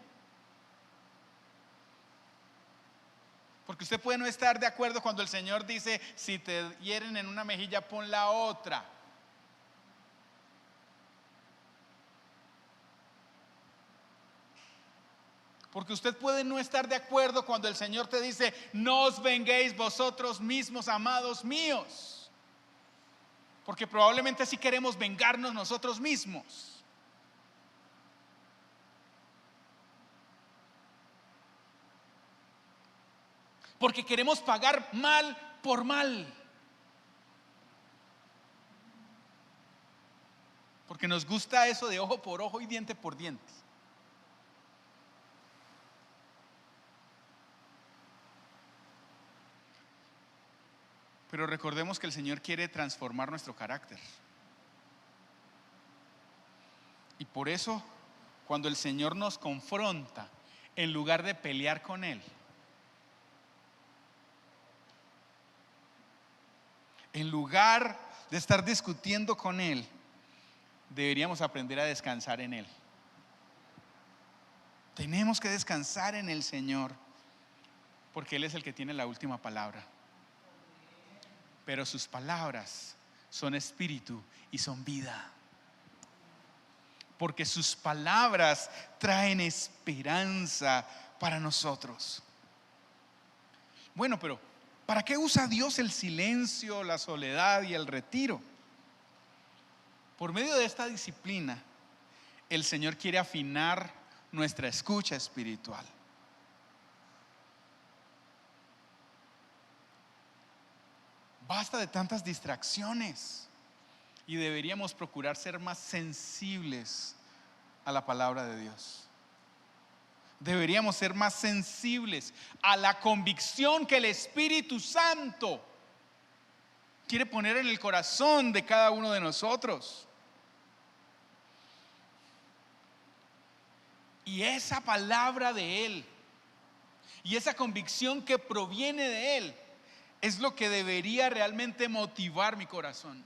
Porque usted puede no estar de acuerdo cuando el Señor dice: si te hieren en una mejilla, pon la otra. Porque usted puede no estar de acuerdo cuando el Señor te dice: no os venguéis vosotros mismos, amados míos. Porque probablemente así queremos vengarnos nosotros mismos. Porque queremos pagar mal por mal. Porque nos gusta eso de ojo por ojo y diente por diente. Pero recordemos que el Señor quiere transformar nuestro carácter. Y por eso, cuando el Señor nos confronta, en lugar de pelear con Él, en lugar de estar discutiendo con Él, deberíamos aprender a descansar en Él. Tenemos que descansar en el Señor, porque Él es el que tiene la última palabra. Pero sus palabras son espíritu y son vida. Porque sus palabras traen esperanza para nosotros. Bueno, pero ¿para qué usa Dios el silencio, la soledad y el retiro? Por medio de esta disciplina, el Señor quiere afinar nuestra escucha espiritual. Basta de tantas distracciones y deberíamos procurar ser más sensibles a la palabra de Dios. Deberíamos ser más sensibles a la convicción que el Espíritu Santo quiere poner en el corazón de cada uno de nosotros. Y esa palabra de Él y esa convicción que proviene de Él es lo que debería realmente motivar mi corazón.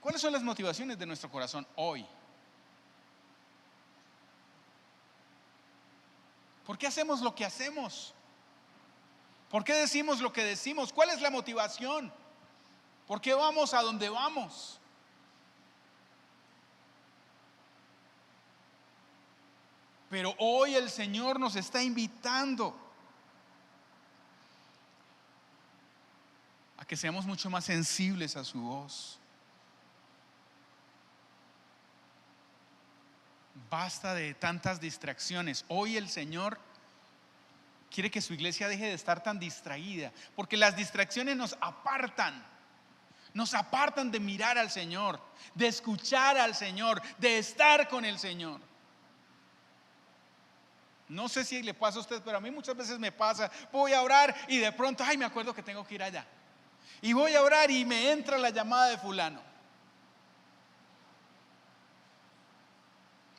¿Cuáles son las motivaciones de nuestro corazón hoy? ¿Por qué hacemos lo que hacemos? ¿Por qué decimos lo que decimos? ¿Cuál es la motivación? ¿Por qué vamos a donde vamos? Pero hoy el Señor nos está invitando a que seamos mucho más sensibles a su voz. Basta de tantas distracciones. Hoy el Señor quiere que su iglesia deje de estar tan distraída, porque las distracciones nos apartan de mirar al Señor, de escuchar al Señor, de estar con el Señor. No sé si le pasa a usted, pero a mí muchas veces me pasa. Voy a orar y de pronto, me acuerdo que tengo que ir allá. Y voy a orar y me entra la llamada de fulano.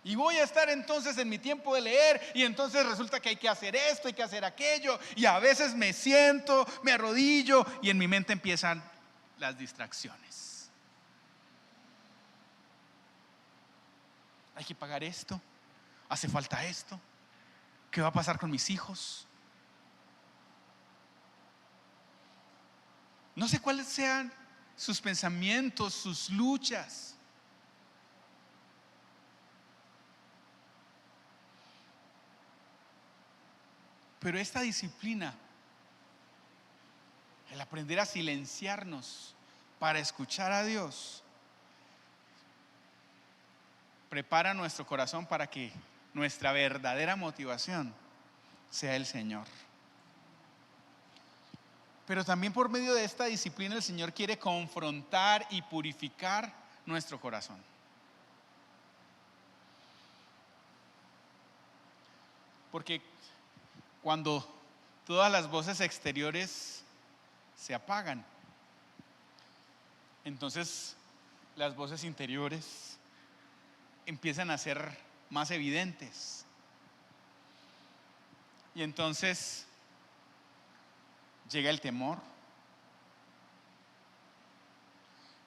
Y voy a estar entonces en mi tiempo de leer y entonces resulta que hay que hacer esto, hay que hacer aquello. Y a veces me siento, me arrodillo y en mi mente empiezan las distracciones. Hay que pagar esto, hace falta esto. ¿Qué va a pasar con mis hijos? No sé cuáles sean sus pensamientos, sus luchas. Pero esta disciplina, el aprender a silenciarnos para escuchar a Dios, prepara nuestro corazón para que nuestra verdadera motivación sea el Señor. Pero también por medio de esta disciplina el Señor quiere confrontar y purificar nuestro corazón. Porque cuando todas las voces exteriores se apagan, entonces las voces interiores empiezan a ser más evidentes. Y entonces llega el temor.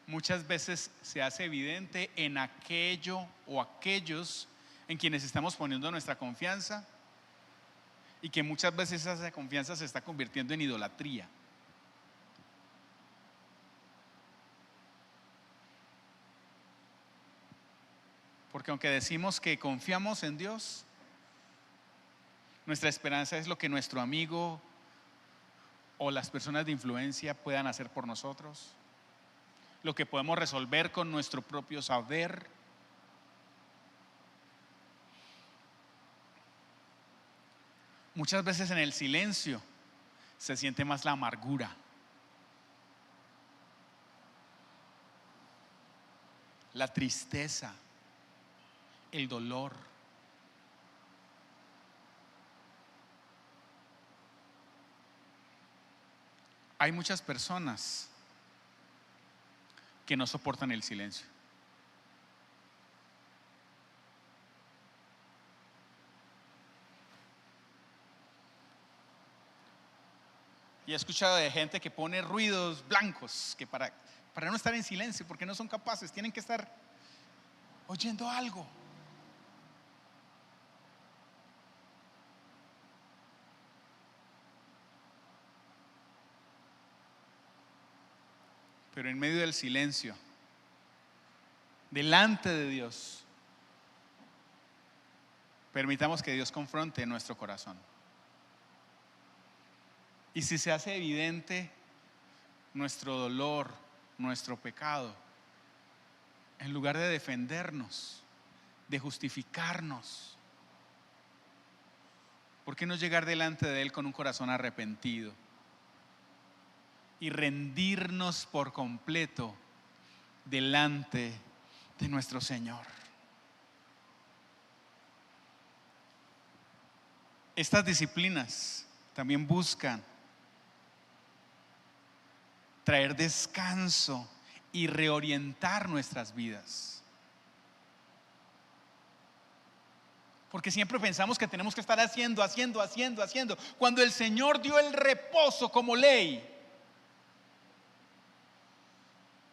Muchas veces se hace evidente en aquello o aquellos en quienes estamos poniendo nuestra confianza, y que muchas veces esa confianza se está convirtiendo en idolatría. Porque aunque decimos que confiamos en Dios, nuestra esperanza es lo que nuestro amigo o las personas de influencia puedan hacer por nosotros, lo que podemos resolver con nuestro propio saber. Muchas veces en el silencio se siente más la amargura, la tristeza, el dolor. Hay muchas personas que no soportan el silencio. Y he escuchado de gente que pone ruidos blancos que para no estar en silencio, porque no son capaces, tienen que estar oyendo algo. Pero en medio del silencio, delante de Dios, permitamos que Dios confronte nuestro corazón. Y si se hace evidente nuestro dolor, nuestro pecado, en lugar de defendernos, de justificarnos, ¿por qué no llegar delante de Él con un corazón arrepentido y rendirnos por completo delante de nuestro Señor? Estas disciplinas también buscan traer descanso y reorientar nuestras vidas. Porque siempre pensamos que tenemos que estar haciendo, cuando el Señor dio el reposo como ley.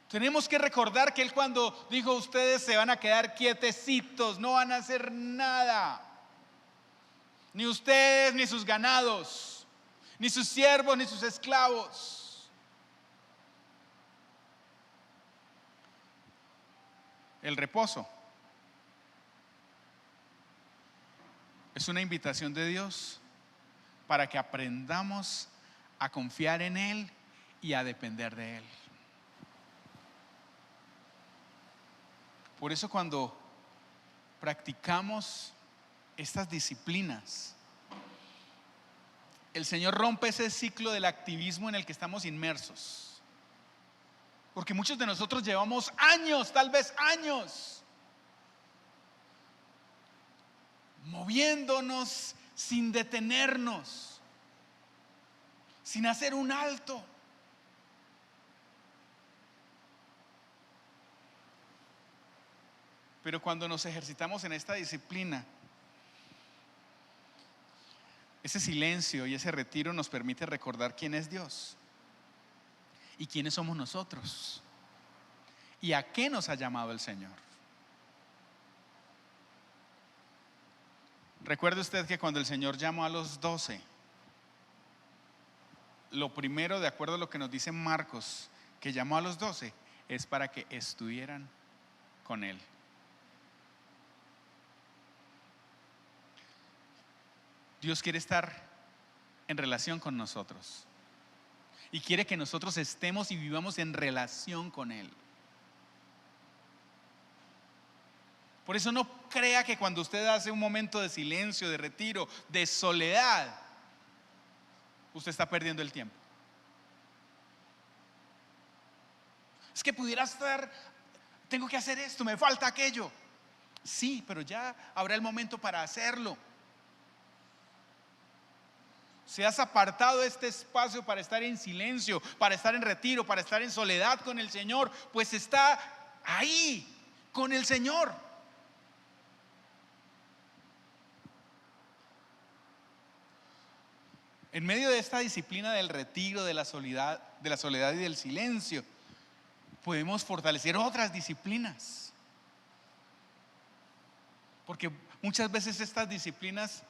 Tenemos que recordar que Él, cuando dijo ustedes se van a quedar quietecitos, no van a hacer nada, ni ustedes ni sus ganados, ni sus siervos ni sus esclavos. El reposo es una invitación de Dios para que aprendamos a confiar en Él y a depender de Él. Por eso, cuando practicamos estas disciplinas, el Señor rompe ese ciclo del activismo en el que estamos inmersos. Porque muchos de nosotros llevamos años, tal vez años, moviéndonos sin detenernos, sin hacer un alto. Pero cuando nos ejercitamos en esta disciplina, ese silencio y ese retiro nos permite recordar quién es Dios y quiénes somos nosotros y a qué nos ha llamado el Señor. Recuerde usted que cuando el Señor llamó a los 12, lo primero, de acuerdo a lo que nos dice Marcos, que llamó a los 12, es para que estuvieran con Él. Dios quiere estar en relación con nosotros y quiere que nosotros estemos y vivamos en relación con Él. Por eso no crea que cuando usted hace un momento de silencio, de retiro, de soledad, usted está perdiendo el tiempo. Es que pudiera estar, tengo que hacer esto, me falta aquello. Sí, pero ya habrá el momento para hacerlo. Si has apartado este espacio para estar en silencio, para estar en retiro, para estar en soledad con el Señor, pues está ahí con el Señor. En medio de esta disciplina del retiro, de la soledad y del silencio, podemos fortalecer otras disciplinas. Porque muchas veces estas disciplinas,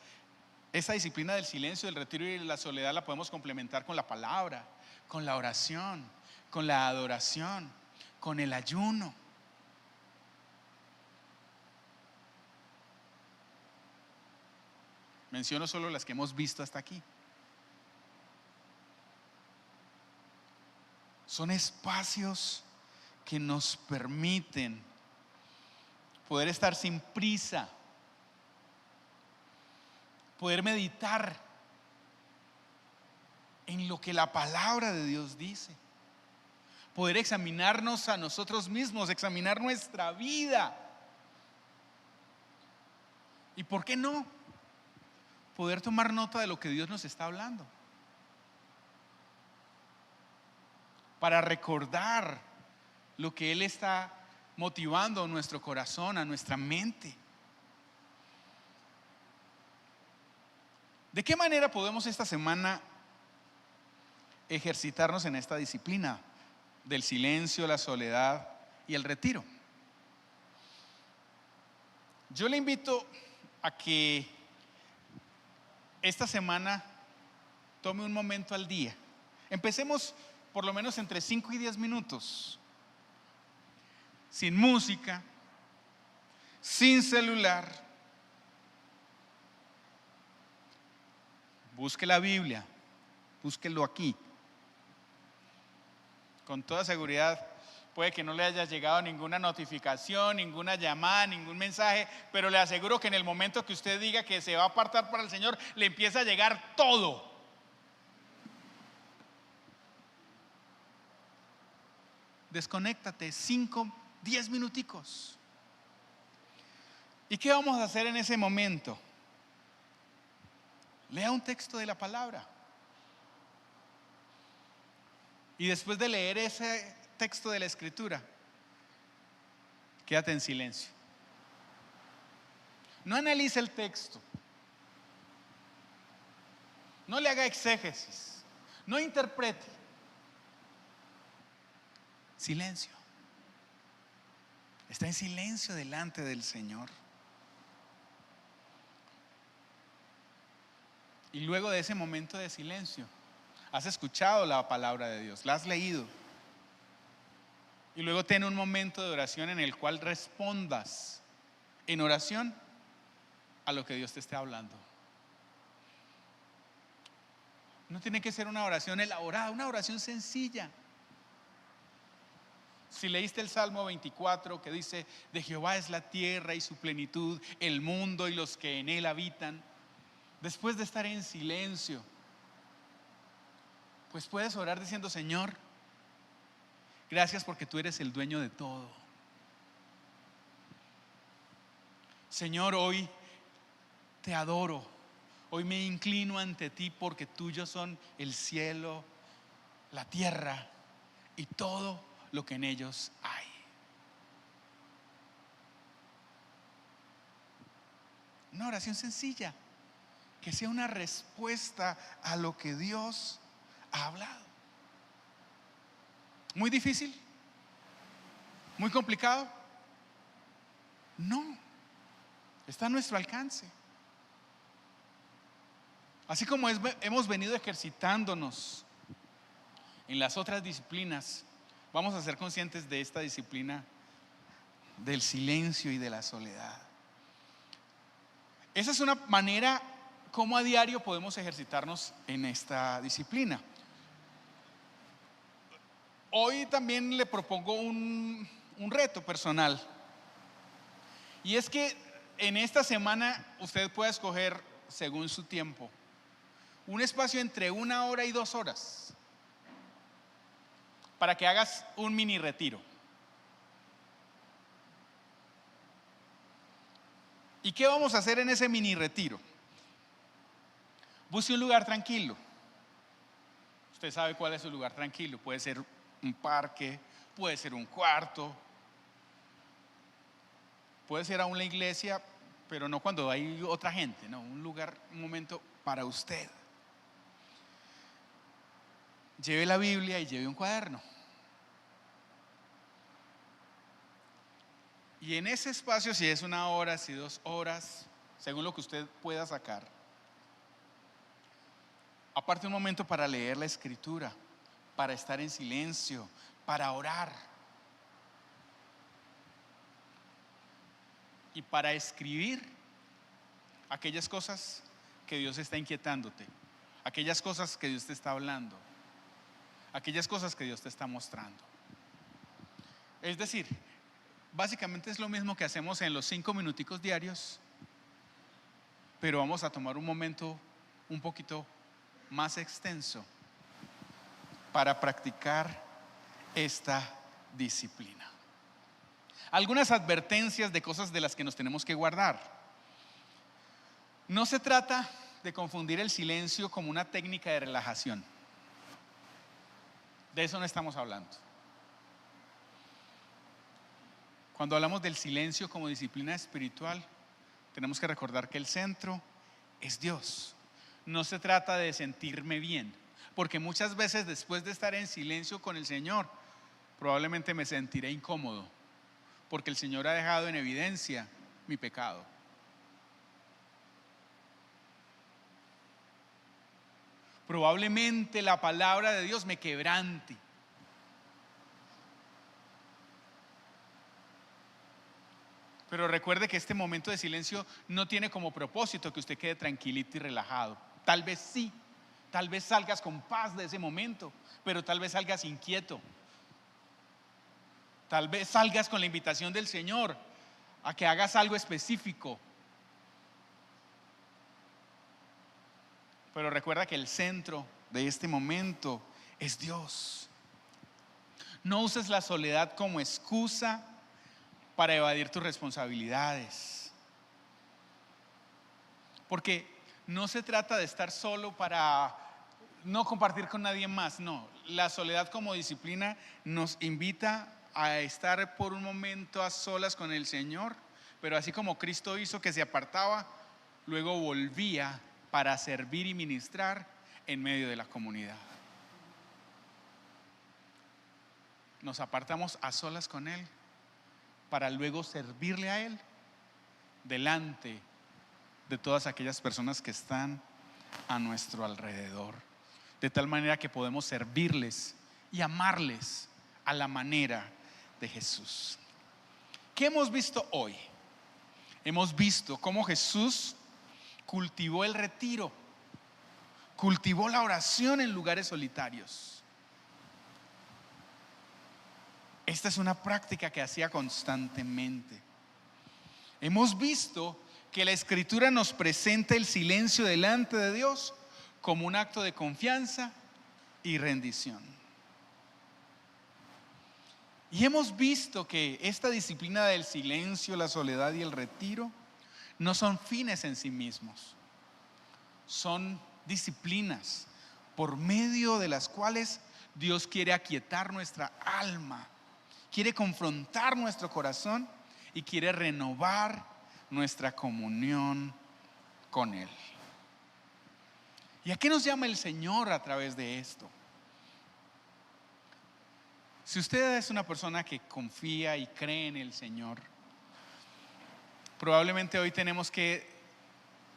esa disciplina del silencio, del retiro y de la soledad, la podemos complementar con la palabra, con la oración, con la adoración, con el ayuno. Menciono solo las que hemos visto hasta aquí. Son espacios que nos permiten poder estar sin prisa, poder meditar en lo que la palabra de Dios dice, poder examinarnos a nosotros mismos, examinar nuestra vida. ¿Y por qué no? Poder tomar nota de lo que Dios nos está hablando, para recordar lo que Él está motivando a nuestro corazón, a nuestra mente. ¿De qué manera podemos esta semana ejercitarnos en esta disciplina del silencio, la soledad y el retiro? Yo le invito a que esta semana tome un momento al día. Empecemos por lo menos entre 5 y 10 minutos, sin música, sin celular. Busque la Biblia, búsquelo aquí. Con toda seguridad puede que no le haya llegado ninguna notificación, ninguna llamada, ningún mensaje, pero le aseguro que en el momento que usted diga que se va a apartar para el Señor, le empieza a llegar todo. Desconéctate 5, 10 minuticos. ¿Y qué vamos a hacer en ese momento? Lea un texto de la palabra. Y después de leer ese texto de la Escritura, quédate en silencio. No analice el texto. No le haga exégesis. No interprete. Silencio. Está en silencio delante del Señor. Y luego de ese momento de silencio, has escuchado la palabra de Dios, la has leído. Y luego ten un momento de oración en el cual respondas en oración a lo que Dios te esté hablando. No tiene que ser una oración elaborada, una oración sencilla. Si leíste el Salmo 24 que dice: de Jehová es la tierra y su plenitud, el mundo y los que en él habitan. Después de estar en silencio, pues puedes orar diciendo: Señor, gracias porque tú eres el dueño de todo. Señor, hoy te adoro, hoy me inclino ante ti porque tuyos son el cielo, la tierra y todo lo que en ellos hay. Una oración sencilla, que sea una respuesta a lo que Dios ha hablado. ¿Muy difícil? ¿Muy complicado? No, está a nuestro alcance. Así como hemos venido ejercitándonos en las otras disciplinas, vamos a ser conscientes de esta disciplina del silencio y de la soledad. Esa es una manera como a diario podemos ejercitarnos en esta disciplina. Hoy también le propongo un reto personal, y es que en esta semana usted pueda escoger, según su tiempo, un espacio entre 1 hora y 2 horas para que hagas un mini retiro. ¿Y qué vamos a hacer en ese mini retiro? Busque un lugar tranquilo. Usted sabe cuál es su lugar tranquilo. Puede ser un parque, puede ser un cuarto, puede ser aún la iglesia, pero no cuando hay otra gente, no, un lugar, un momento para usted. Lleve la Biblia y lleve un cuaderno. Y en ese espacio, si es 1 hora, si 2 horas, según lo que usted pueda sacar, aparte un momento para leer la Escritura, para estar en silencio, para orar y para escribir aquellas cosas que Dios está inquietándote, aquellas cosas que Dios te está hablando, aquellas cosas que Dios te está mostrando. Es decir, básicamente es lo mismo que hacemos en los 5 minuticos diarios, pero vamos a tomar un momento un poquito más extenso para practicar esta disciplina. Algunas advertencias de cosas de las que nos tenemos que guardar. No se trata de confundir el silencio como una técnica de relajación. De eso no estamos hablando. Cuando hablamos del silencio como disciplina espiritual, tenemos que recordar que el centro es Dios. No se trata de sentirme bien, porque muchas veces después de estar en silencio con el Señor, probablemente me sentiré incómodo, porque el Señor ha dejado en evidencia mi pecado. Probablemente la palabra de Dios me quebrante, Pero recuerde que este momento de silencio no tiene como propósito que usted quede tranquilito y relajado. Tal vez sí, tal vez salgas con paz de ese momento, pero tal vez salgas inquieto. Tal vez salgas con la invitación del Señor a que hagas algo específico. Pero recuerda que el centro de este momento es Dios. No uses la soledad como excusa para evadir tus responsabilidades. Porque no se trata de estar solo para no compartir con nadie más. No, la soledad como disciplina nos invita a estar por un momento a solas con el Señor. Pero así como Cristo hizo que se apartaba, luego volvía para servir y ministrar en medio de la comunidad. Nos apartamos a solas con Él para luego servirle a Él delante de todas aquellas personas que están a nuestro alrededor, de tal manera que podemos servirles y amarles a la manera de Jesús. ¿Qué hemos visto hoy? Hemos visto cómo Jesús cultivó el retiro, cultivó la oración en lugares solitarios. Esta es una práctica que hacía constantemente. Hemos visto que la Escritura nos presenta el silencio delante de Dios como un acto de confianza y rendición. Y hemos visto que esta disciplina del silencio, la soledad y el retiro no son fines en sí mismos. Son disciplinas por medio de las cuales Dios quiere aquietar nuestra alma, quiere confrontar nuestro corazón y quiere renovar nuestra comunión con Él. ¿Y a qué nos llama el Señor a través de esto? Si usted es una persona que confía y cree en el Señor, probablemente hoy tenemos que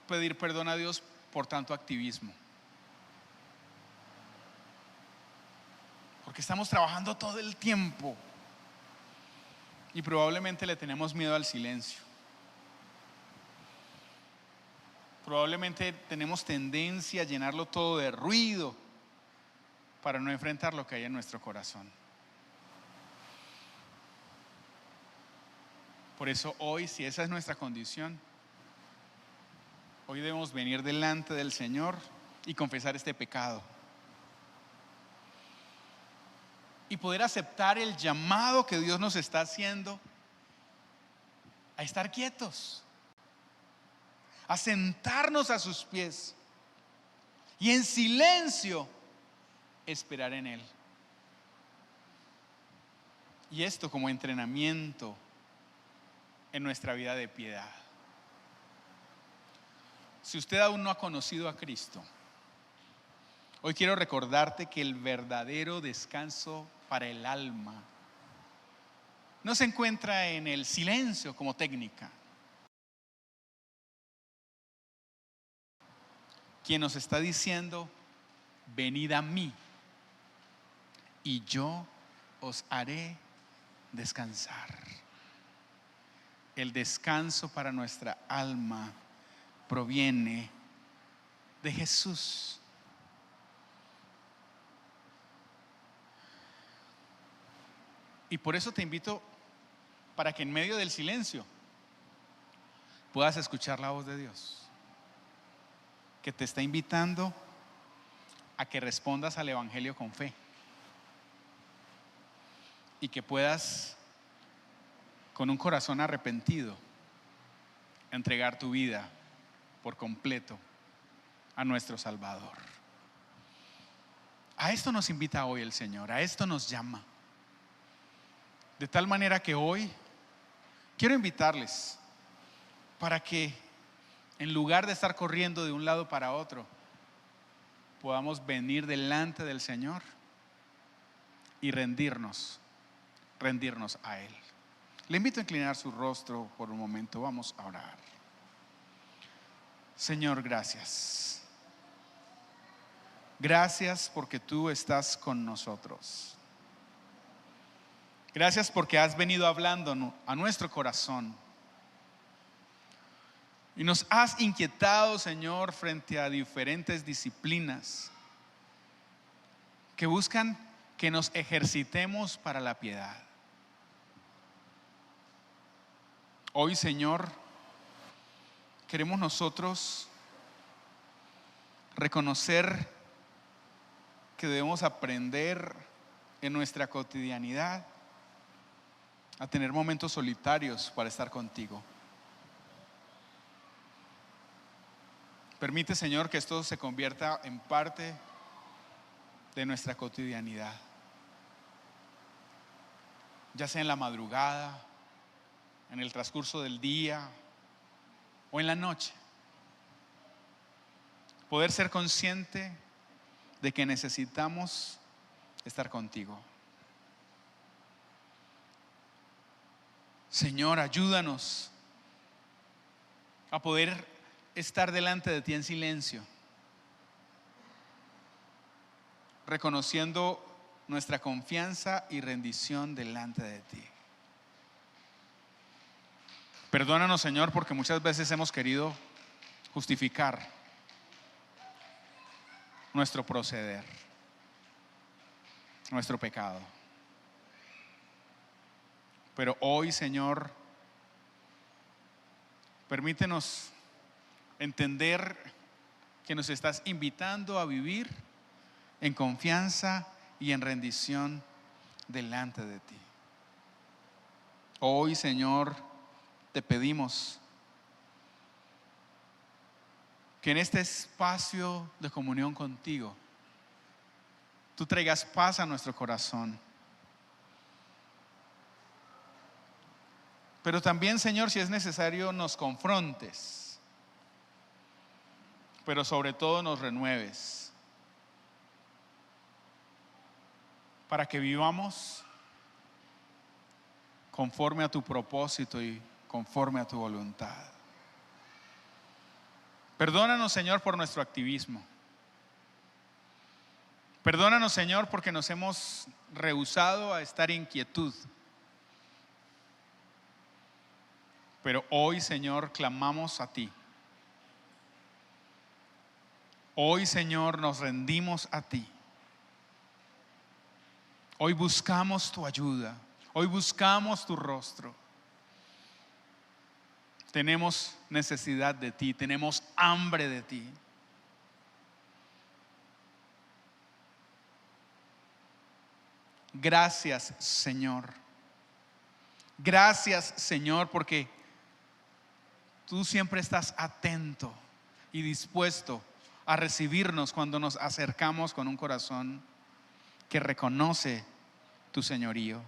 pedir perdón a Dios por tanto activismo. Porque estamos trabajando todo el tiempo y probablemente le tenemos miedo al silencio. Probablemente tenemos tendencia a llenarlo todo de ruido para no enfrentar lo que hay en nuestro corazón. Por eso hoy, si esa es nuestra condición, hoy debemos venir delante del Señor y confesar este pecado. Y poder aceptar el llamado que Dios nos está haciendo a estar quietos, a sentarnos a sus pies y en silencio esperar en Él. Y esto como entrenamiento en nuestra vida de piedad. Si usted aún no ha conocido a Cristo, hoy quiero recordarte que el verdadero descanso para el alma no se encuentra en el silencio como técnica. Quien nos está diciendo: venid a mí y yo os haré descansar. El descanso para nuestra alma proviene de Jesús. Y por eso te invito para que en medio del silencio puedas escuchar la voz de Dios, que te está invitando a que respondas al Evangelio con fe y que puedas, con un corazón arrepentido, entregar tu vida por completo a nuestro Salvador. A esto nos invita hoy el Señor, a esto nos llama. De tal manera que hoy quiero invitarles para que, en lugar de estar corriendo de un lado para otro, podamos venir delante del Señor y rendirnos a Él. Le invito a inclinar su rostro por un momento. Vamos a orar. Señor, gracias. Gracias porque tú estás con nosotros. Gracias porque has venido hablando a nuestro corazón Y nos has inquietado, Señor, frente a diferentes disciplinas que buscan que nos ejercitemos para la piedad. Hoy, Señor, queremos nosotros reconocer que debemos aprender en nuestra cotidianidad a tener momentos solitarios para estar contigo. Permite, Señor, que esto se convierta en parte de nuestra cotidianidad, ya sea en la madrugada, en el transcurso del día o en la noche. Poder ser consciente de que necesitamos estar contigo. Señor, ayúdanos a poder estar delante de ti en silencio, reconociendo nuestra confianza y rendición delante de ti. Perdónanos, Señor, porque muchas veces hemos querido justificar nuestro proceder, nuestro pecado. Pero hoy, Señor, permítenos entender que nos estás invitando a vivir en confianza y en rendición delante de ti. Hoy, Señor, te pedimos que en este espacio de comunión contigo tú traigas paz a nuestro corazón. Pero también, Señor, si es necesario, nos confrontes, pero sobre todo nos renueves, para que vivamos conforme a tu propósito y conforme a tu voluntad. Perdónanos, Señor, por nuestro activismo. Perdónanos, Señor, porque nos hemos rehusado a estar en quietud. Pero hoy, Señor, clamamos a ti. Hoy, Señor, nos rendimos a ti. Hoy buscamos tu ayuda. Hoy buscamos tu rostro. Tenemos necesidad de ti, tenemos hambre de ti. Gracias, Señor. Gracias, Señor, porque tú siempre estás atento y dispuesto a recibirnos cuando nos acercamos con un corazón que reconoce tu señorío.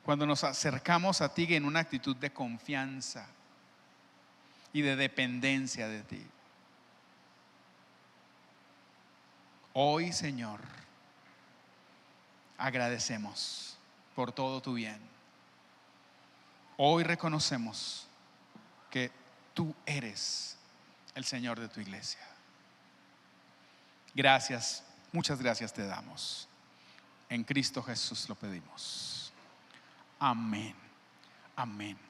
Cuando nos acercamos a ti en una actitud de confianza y de dependencia de ti. Hoy, Señor, agradecemos por todo tu bien. Hoy reconocemos que tú eres el Señor de tu iglesia. Gracias, muchas gracias te damos. En Cristo Jesús lo pedimos. Amén. Amén.